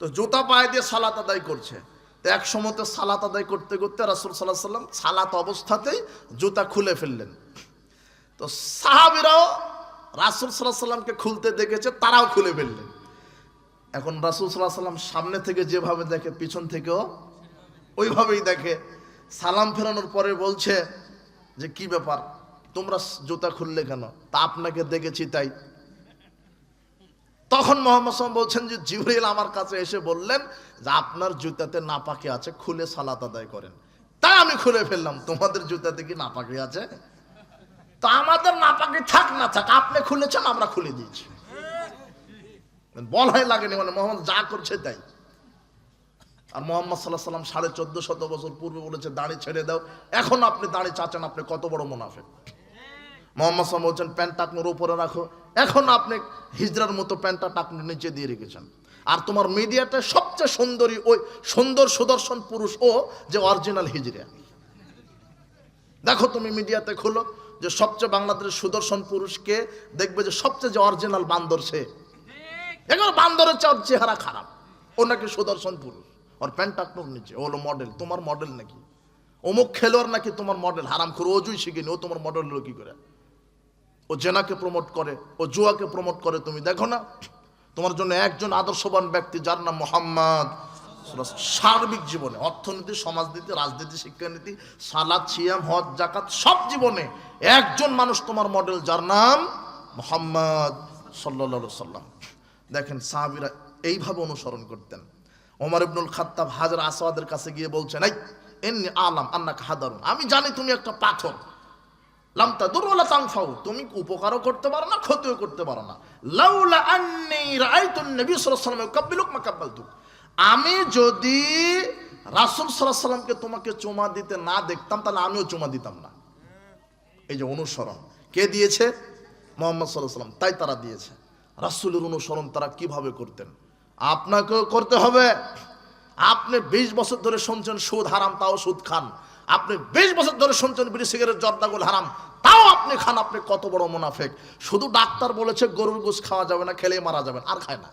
তো জুতা পায়ে দিয়ে সালাত আদায় করছে। তো এক সময় তো সালাত আদায় করতে করতে রাসূল সাল্লাল্লাহু আলাইহি সাল্লাম সালাত অবস্থাতেই জুতা খুলে ফেললেন। তো সাহাবীরাও রাসূল সাল্লাল্লাহু আলাইহি সাল্লামকে খুলতে দেখেছে, তারাও খুলে ফেললেন। এখন রাসূল সাল্লাল্লাহু আলাইহি সাল্লাম সামনে থেকে যেভাবে দেখে, পিছন থেকেও ওইভাবেই দেখে। সালাম ফেরানোর পরে বলছে যে কি ব্যাপার, তোমরা জুতা খুললে কেন? তা আপনাকে দেখেছি তাই। তখন মুহাম্মদ সাল্লাল্লাহু আলাইহি ওয়াসাল্লাম বলছেন যে জিবরিল আমার কাছে এসে বললেন যে আপনার জুতাতে নাপাকি আছে, খুলে সালাত আদায় করেন। তাই আমি খুলে ফেললাম। তোমাদের জুতাতে কি নাপাকি আছে? তো আমাদের নাপাকি থাক না থাক, আপনি খুলেছেন, আমরা খুলে দিয়েছি। বলাই লাগেনি, মানে মোহাম্মদ যা করছে তাই। আর মুহাম্মদ সাল্লাল্লাহু আলাইহি ওয়াসাল্লাম 1450 বছর পূর্বে বলেছে দাড়ি ছেড়ে দাও, এখন আপনি দাড়ি চাচ্ছেন, আপনি কত বড় মুনাফিক। মুহাম্মদ সাল্লাল্লাহু আলাইহি ওয়াসাল্লাম বলছেন প্যান্ট টাকনুর উপরে রাখো, এখন আপনি হিজরার মতো প্যান্টটা টাকনুর নিচে দিয়ে রেখেছেন। আর তোমার মিডিয়াতে সবচেয়ে সুন্দরী ওই সুন্দর সুদর্শন পুরুষ ও যে অরিজিনাল হিজরা। দেখো তুমি মিডিয়াতে খোলো যে সবচেয়ে বাংলাদেশের সুদর্শন পুরুষকে, দেখবে যে সবচেয়ে যে অরিজিনাল বান্দর সে। এগুলো বান্দরের চেহারা খারাপ, ও নাকি সুদর্শন পুরুষ, ওর প্যান্ট টাকনুর নিচে, ও হলো মডেল। তোমার মডেল নাকি? অমুক খেলোয়াড় নাকি তোমার মডেল? হারামখোর, অজুই শিখেনি, ও তোমার মডেল হলো কি করে? ও জেনাকে প্রমোট করে, ও জুয়াকে প্রমোট করে, তুমি দেখো না? তোমার জন্য একজন আদর্শবান ব্যক্তি যার নাম মুহাম্মদ, সার্বিক জীবনে, অর্থনীতি, সমাজনীতি, রাজনীতি, শিক্ষানীতি, সালাত, সিয়াম, হজ, যাকাত, সব জীবনে একজন মানুষ তোমার মডেল, যার নাম মুহাম্মদ সাল্লাল্লাহু আলাইহি ওয়াসাল্লাম। দেখেন সাহাবীরা এইভাবে অনুসরণ করতেন। ওমর ইবনুল খাত্তাব হাজর আসওয়াদের কাছে গিয়ে বলছেন, এই ইন্নী আলাম আন্নাকা হাদারুন, আমি জানি তুমি একটা পাথর, লাম তাদুর ওয়ালা তানফাউ, তুমি উপকারও করতে পারো না, ক্ষতিও করতে পারো না। লাউলা আন্নী রাআইতুন নবী সাল্লাল্লাহু আলাইহি ওয়াসাল্লাম ইয়াকাব্বিলুক মা কাব্বালতুক, আমি যদি রাসূল সাল্লাল্লাহু আলাইহি ওয়াসাল্লামকে তোমাকে চুমা দিতে না দেখতাম, তাহলে আমিও চুমা দিতাম না। এই যে অনুসরণ কে দিয়েছে? মুহাম্মদ সাল্লাল্লাহু আলাইহি ওয়াসাল্লাম। তাই তারা দিয়েছে। রাসূলের অনুসরণ তারা কিভাবে করতেন আপনাকেও করতে হবে। আপনি 20 বছর ধরে শুনছেন সুদ হারাম, তাও সুদ খান। আপনি 20 বছর ধরে শুনছেন বিড়ি সিগারেট জর্দাগুল হারাম, তাও আপনি খান। আপনি কত বড় মুনাফিক। শুধু ডাক্তার বলেছে গরুর গোশত খাওয়া যাবে না, খেলেই মারা যাবেন, আর খায় না।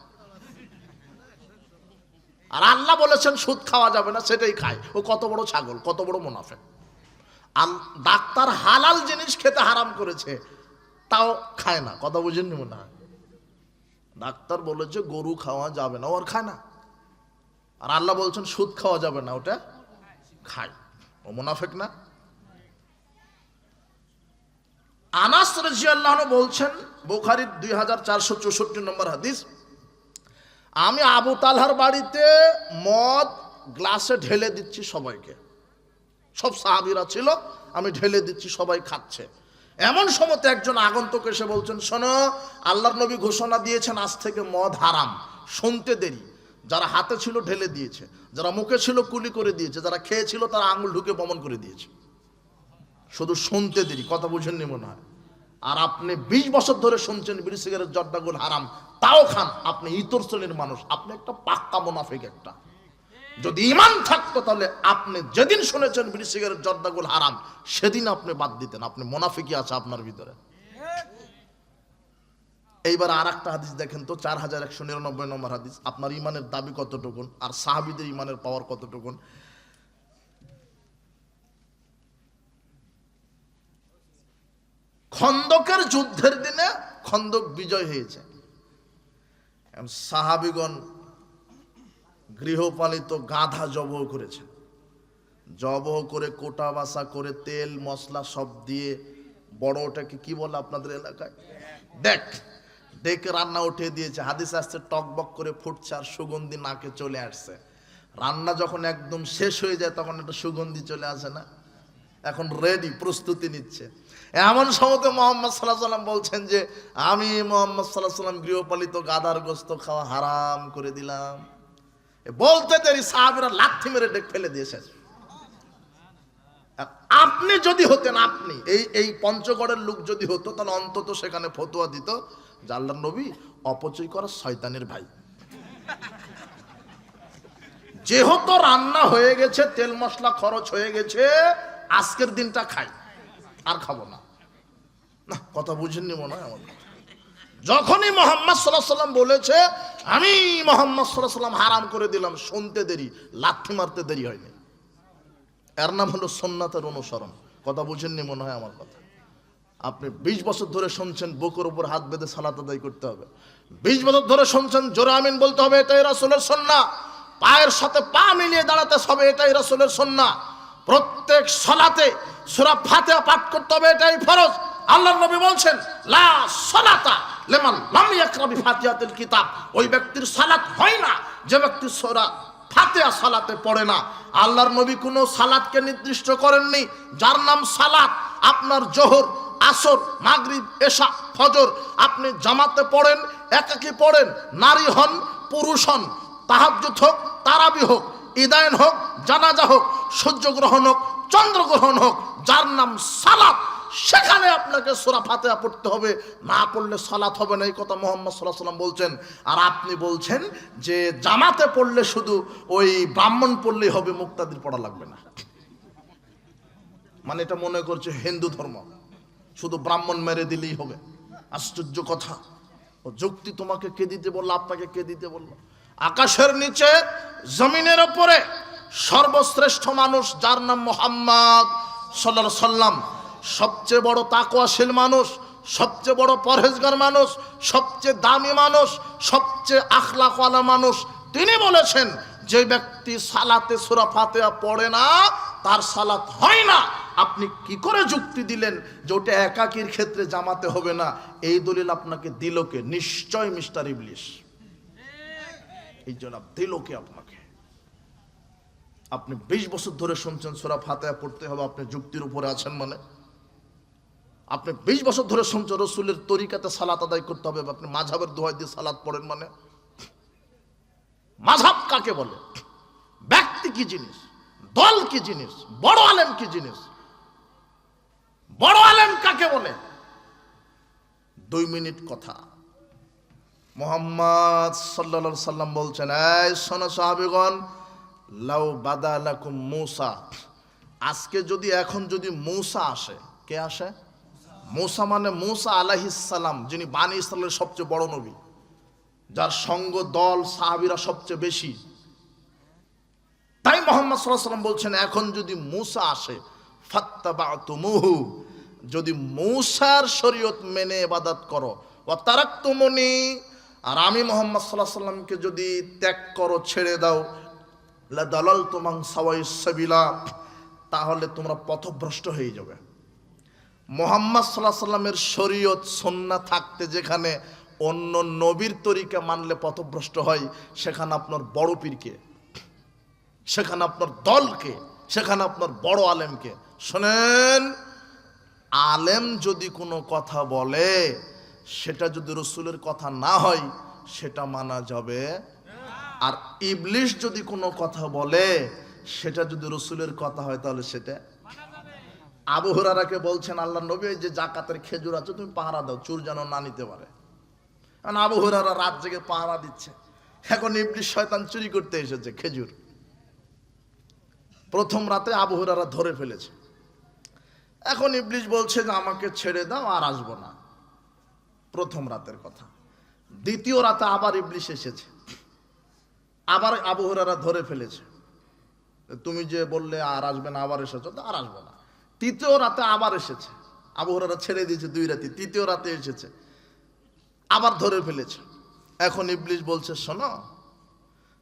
আর আল্লাহ বলেছেন সুদ খাওয়া যাবে না, সেটাই খায়। ও কত বড় ছাগল, কত বড় মুনাফিক। ডাক্তার হালাল জিনিস খেতে হারাম করেছে, তাও খায় না। কথা বুঝেননি মনে হয়? ডাক্তার বলেছে গরু খাওয়া যাবে না, ওর খায় না। আর আল্লাহ বলছেন সুদ খাওয়া যাবে না, ওটা খায়। ও মুনাফিক না? আনাস রাদিয়াল্লাহু আনহু বলছেন, বুখারীর 2464 নম্বর হাদিস, আমি আবু তালহার বাড়িতে মদ গ্লাসে ঢেলে দিচ্ছি সবাইকে, সব সাহাবীরা ছিল, আমি ঢেলে দিচ্ছি, সবাই খাচ্ছে। এমন সময় একজন আগন্তুক এসে বলছেন, শোনো, আল্লাহর নবী ঘোষণা দিয়েছেন আজ থেকে মদ হারাম। শুনতে দেরি, যারা হাতে ছিল ঢেলে দিয়েছে, যারা মুখে ছিল কুলি করে দিয়েছে, যারা খেয়েছিল তারা আঙুল ঢুকে বমন করে দিয়েছে। শুধু শুনতে দেরি। কথা বুঝেননি মনে হয়? আর আপনি 20 বছর ধরে শুনছেন বিড়ি সিগারেট জর্দাগুল হারাম, তাও খান। আপনি ইতর শ্রেণীর মানুষ, আপনি একটা পাক্কা মুনাফিক একটা। যদি ঈমান থাকতো তাহলে আপনি যেদিন শুনেছেন বিড়ি সিগারেট জর্দাগুল হারাম, সেদিন আপনি বাদ দিতেন। আপনি মুনাফিকই আছে আপনার ভিতরে। এইবার আর একটা হাদিস দেখেন তো, 4199 নম্বর হাদিস। আপনার ইমানের দাবি কতটুকুন আর সাহাবীদের ইমানের পাওয়ার কতটুকুন। খন্দকের যুদ্ধের দিনে খন্দক বিজয় হয়েছে। সাহাবীগণ গৃহপালিত গাধা জবহ করেছে। জবহ করে কোটা বাসা করে তেল মশলা সব দিয়ে, বড়টাকে কি বলে আপনাদের এলাকায়? ডেকে রান্না উঠিয়ে দিয়েছে। হাদিস আসছে টকবক করে ফুটছে আর সুগন্ধি নাকে চলে আসছে। রান্না যখন একদম শেষ হয়ে যায় তখন একটা সুগন্ধি চলে আসে না? এখন রেডি, প্রস্তুতি নিচ্ছে। এমন সময় মুহাম্মদ সাল্লাল্লাহু আলাইহি ওয়াসাল্লাম বলছেন যে আমি মুহাম্মদ সাল্লাল্লাহু আলাইহি ওয়াসাল্লাম গৃহপালিত গাধার গোশত খাওয়া হারাম করে দিলাম। বলতে দেরি সাহাবীরা লাথি মেরে ডেক ফেলে দিয়েছে। আপনি যদি হতেন, আপনি এই পঞ্চগড়ের লোক যদি হতো, তাহলে অন্তত সেখানে ফতোয়া দিত যে আল্লাহর নবী অপচয় করা শয়তানের ভাই। যেহেতু রান্না হয়ে গেছে, তেল মশলা খরচ হয়ে গেছে, আজকের দিনটা খাই, আর খাবো না। না, কথা বুঝেননি মনে হয় আমার। যখনই মোহাম্মদ সাল্লাল্লাহু আলাইহি সাল্লাম বলেছে আমি মোহাম্মদ সাল্লাল্লাহু আলাইহি সাল্লাম হারাম করে দিলাম, শুনতে দেরি, লাথি মারতে দেরি হয়নি। এর নাম হলো সুন্নাতের অনুসরণ। কথা বুঝেননি মনে হয় আমার কথা। আপনি 20 বছর ধরে শুনছেন বুকের উপর হাত বেঁধে সালাত আদায় করতে হবে, 20 বছর ধরে শুনছেন জোরে আমিন বলতে হবে, এটাই রাসূলের সুন্নাহ, পায়ের সাথে পা মিলিয়ে দাঁড়াতে হবে, এটাই রাসূলের সুন্নাহ, প্রত্যেক সালাতে সূরা ফাতিহা পাঠ করতে হবে, এটাই ফরজ। আল্লাহর নবী বলছেন লা সালাতা লিমান লাম ইয়াকরা বিফাতিহাতিল কিতাব, ওই ব্যক্তির সালাত হয় না যে ব্যক্তি সূরা ফাতিহা সালাতে পড়ে না। আল্লাহর নবী কোনো সালাতকে নির্দিষ্ট করেননি, যার নাম সালাত। আপনার জোহর, আসর, মাগরিব, এশা, ফজর আপনি জামাতে পড়েন, একাকী পড়েন, নারী হন, পুরুষ হন, তাহাজ্জুদ হোক, তারাবি হোক, ইদায়ন হোক, জানাজা হোক, সূর্যগ্রহণ হোক, চন্দ্রগ্রহণ হোক, যার নাম সালাত, সেখানে আপনাকে সূরা ফাতিহা পড়তে হবে, না পড়লে সালাত হবে না। এই কথা মুহাম্মদ সাল্লাল্লাহু আলাইহি সাল্লাম বলছেন। আর আপনি বলছেন যে জামাতে পড়লে শুধু ওই ব্রাহ্মণ পড়লেই হবে, মুক্তাদির পড়া লাগবে না। মানে এটা মনে করছে হিন্দু ধর্ম, শুধু ব্রাহ্মণ মেরে দিলেই হবে। আশ্চর্য কথা। ও যুক্তি তোমাকে কে দিতে বললো? আপনাকে কে দিতে বললো? আকাশের নিচে জমিনের উপরে সর্বশ্রেষ্ঠ মানুষ যার নাম মুহাম্মদ সাল্লাল্লাহু আলাইহি সাল্লাম, সবচেয়ে বড় তাকওয়াশীল মানুষ, সবচেয়ে বড় পরহেজগার মানুষ, সবচেয়ে দামি মানুষ, সবচেয়ে আখলাকওয়ালা মানুষ, তিনি বলেছেন যে ব্যক্তি সালাতে সূরা ফাতিহা পড়ে না তার সালাত হয় না। আপনি কি করে যুক্তি দিলেন যে ওটা একাকীর ক্ষেত্রে জামাতে হবে না? এই দলিল আপনাকে দিল কে? নিশ্চয় মিস্টার ইবলিশ। এই জনাব দিল কে আপনাকে? আপনি 20 বছর ধরে শুনছেন সূরা ফাতিহা পড়তে হবে, আপনি যুক্তির উপরে আছেন মানে? আপনি 20 বছর ধরে শুনছেন রাসূলের তরিকাতে সালাত আদায় করতে হবে, আপনি মাযহাবের দোহাই দিয়ে সালাত পড়েন মানে? মাযহাব কাকে বলে? ব্যক্তি কি জিনিস? দল কি জিনিস? বড় আলেম কি জিনিস? বড় আলেম কাকে বলে? 2 মিনিট কথা। মুহাম্মদ সাল্লাল্লাহু আলাইহি সাল্লাম বলছেন, এই শোনো সাহাবীগণ, লাউ বাদালাকুম মূসা, আজকে যদি এখন যদি মূসা আসে, কে আসে? মূসা মানে মূসা আলাইহিস সালাম, যিনি বানি ইসরাইলের সবচেয়ে বড় নবী, যার সঙ্গ দল সাহাবীরা সবচেয়ে বেশি। তাই মুহাম্মদ সাল্লাল্লাহু আলাইহি সাল্লাম বলছেন, এখন যদি মূসা আসে, ফাত্তাবাতুমুহু, যদি মূসার শরীয়ত মেনে ইবাদত করো, ওয়া তারাকতুমুনি, আর আমি মুহাম্মদ সাল্লাল্লাহু আলাইহি সাল্লামকে যদি ত্যাগ করো, ছেড়ে দাও, লা দালালতুম আন সাওয়াইস সাবিলা, তাহলে তোমরা পথভ্রষ্ট হয়ে যাবে। মুহাম্মদ সাল্লাল্লাহু আলাইহি সাল্লামের শরীয়ত সুন্নাহ থাকতে যেখানে অন্য নবীর তরিকা মানলে পথভ্রষ্ট হয়, সেখানে আপনার বড় পীরকে, সেখানে আপনার দলকে, সেখানে আপনার বড় আলেমকে। শোনেন, আলেম যদি কোনো কথা বলে সেটা যদি রাসূলের কথা না হয় সেটা মানা যাবে, আর ইবলিশ যদি কোনো কথা বলে সেটা যদি রাসূলের কথা হয় তাহলে সেটা। আবু হুরায়রাকে বলছেন আল্লাহর নবী, যে জাকাতের খেজুর আছে তুমি পাহারা দাও, চোর যেন না নিতে পারে। কারণ আবু হুরায়রা রাত জেগে পাহারা দিচ্ছে, এখন ইবলিশ শয়তান চুরি করতে এসেছে খেজুর। প্রথম রাতে আবু হুরায়রা ধরে ফেলেছে, এখন ইবলিশ বলছে যে আমাকে ছেড়ে দাও, আর আসবো না। প্রথম রাতের কথা। দ্বিতীয় রাতে আবার ইবলিশ এসেছে, আবার আবু হুরায়রা ধরে ফেলেছে, তুমি যে বললে আর আসবে না, আবার এসেছো, তো আর আসবে না। তৃতীয় রাতে আবার এসেছে, আবু হুরায়রা ছেড়ে দিয়েছে 2 রাতে, তৃতীয় রাতে এসেছে, আবার ধরে ফেলেছে। এখন ইবলিশ বলছে, শোনো,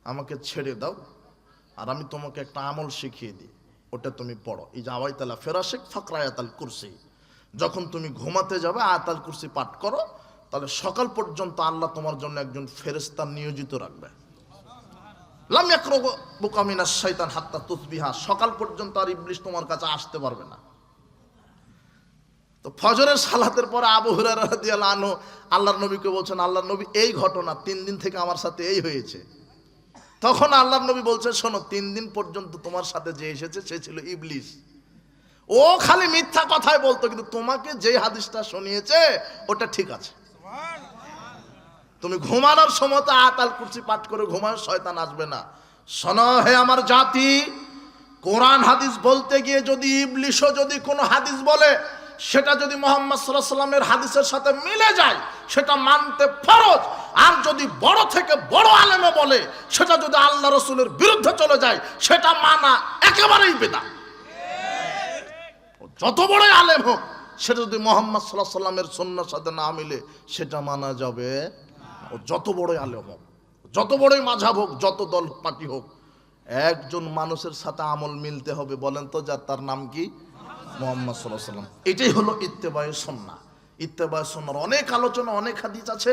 আমাকে ছেড়ে দাও, আর আমি তোমাকে একটা আমল শিখিয়ে দিই, ওটা তুমি পড়ো। এই যে আওয়াইতালা ফেরাশিক ফাকরা আয়াতাল কুরসি, যখন তুমি ঘুমাতে যাবে আয়াতাল কুরসি পাঠ করো, তাহলে সকাল পর্যন্ত আল্লাহ তোমার জন্য একজন ফেরেশতা নিয়োজিত রাখবে। লাম ইয়াকরুবুকা মিনাশ শাইতান হাত্তা তুসবিহা, সকাল পর্যন্ত আর ইবলিশ তোমার কাছে আসতে পারবে না। তো ফজরের সালাতের পরে আবু হুরায়রা রাদিয়াল্লাহু আনহু আল্লাহর নবীকে বলছেন, আল্লাহর নবী, এই ঘটনা 3 দিন থেকে আমার সাথে এই হয়েছে। তখন আল্লাহর নবী বলছেন, শোনো, 3 দিন পর্যন্ত তোমার সাথে যে এসেছে সে ছিল ইবলিশ। ও খালি মিথ্যা কথাই বলতো, কিন্তু তোমাকে যে হাদিসটা শুনিয়েছে ওটা ঠিক আছে। তুমি ঘুমানোর সময় তো আয়াতুল কুরসি পাঠ করে ঘুমায়, শয়তান আসবে না। শোনো হে আমার জাতি, কোরআন হাদিস বলতে গিয়ে যদি ইবলিশও যদি কোনো হাদিস বলে, সেটা যদি মুহাম্মদ সাল্লাল্লাহু আলাইহি ওয়াসাল্লামের হাদিসের সাথে মিলে যায় সেটা মানতে ফরজ। আর যদি বড় থেকে বড় আলেমও বলে, সেটা যদি আল্লাহ রাসূলের বিরুদ্ধে চলে যায়, সেটা মানা একেবারেই বিদআত। যত বড় আলেম হোক, সেটা যদি মুহাম্মদ সাল্লাল্লাহু আলাইহি ওয়াসাল্লামের সুন্নাহর সাথে না মিলে, সেটা মানা যাবে। ও যত বড় আলেম হোক, যত বড়ই মাযহাব হোক, যত দল পার্টি হোক, একজন মানুষের সাথে আমল মিলতে হবে। বলেন তো, যার তার নাম কি? মুহাম্মদ সাল্লাল্লাহু আলাইহি ওয়াসাল্লাম। এটাই হলো ইত্তেবায়ে সুন্নাহ। ইত্তেবায়ে সুন্নাহর অনেক আলোচনা, অনেক হাদিস আছে।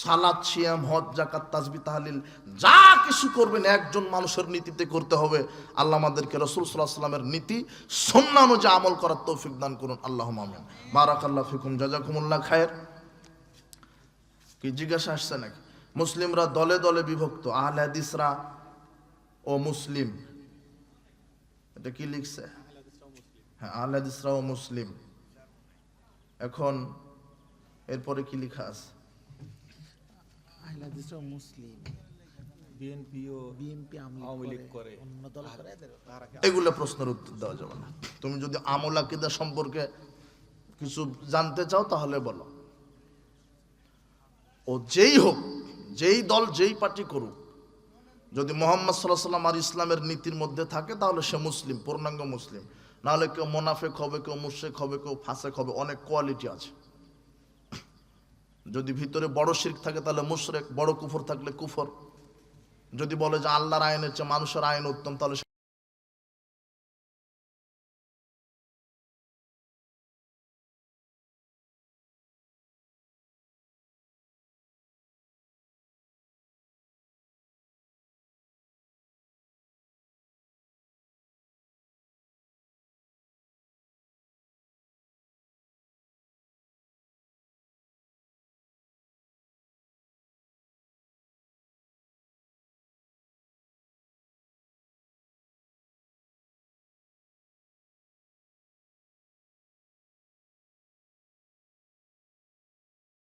সালাত, সিয়াম, হজ, যাকাত, তাসবিহ, তাহলিল যা কিছু করবেন একজন মানুষের নীতিতে করতে হবে। আল্লাহ আমাদেরকে রাসূল সাল্লাল্লাহু আলাইহি ওয়াসাল্লামের নীতি সুন্নাহ অনুযায়ী আমল করার তৌফিক দান করুন। আল্লাহুম্মা আমিন। বারাকাল্লাহু ফিকুম, জাযাকুমুল্লাহ খায়ের। কি জিজ্ঞাসা আসছে নাকি? মুসলিমরা দলে দলে বিভক্ত, আহলে হাদিসরা ও মুসলিম। এটা কি লিখছে? হ্যাঁ, আহলে হাদিসরা ও মুসলিম। এখন এরপরে কি লেখা আছে? আহলে হাদিসরা ও মুসলিম, বিএনপি আওয়ামী লীগ করে, অন্য দল করে। এগুলো প্রশ্নের উত্তর দেওয়া যাবে না। তুমি যদি আমল আকীদা সম্পর্কে কিছু জানতে চাও তাহলে বলো। ও যেই হোক, যেই দল, যেই পার্টি করুক, যদি মুহাম্মদ সাল্লাল্লাহু আলাইহি ওয়াসাল্লাম আর ইসলামের নীতির মধ্যে থাকে, তাহলে সে মুসলিম, পূর্ণাঙ্গ মুসলিম। নাহলে কেউ মুনাফিক হবে, কেউ মুশরিক হবে, কেউ ফাসিক হবে। অনেক কোয়ালিটি আছে। যদি ভিতরে বড় শিরক থাকে তাহলে মুশরিক, বড় কুফর থাকলে কুফর। যদি বলে যে আল্লাহর আইনের চেয়ে মানুষের আইন উত্তম, তাহলে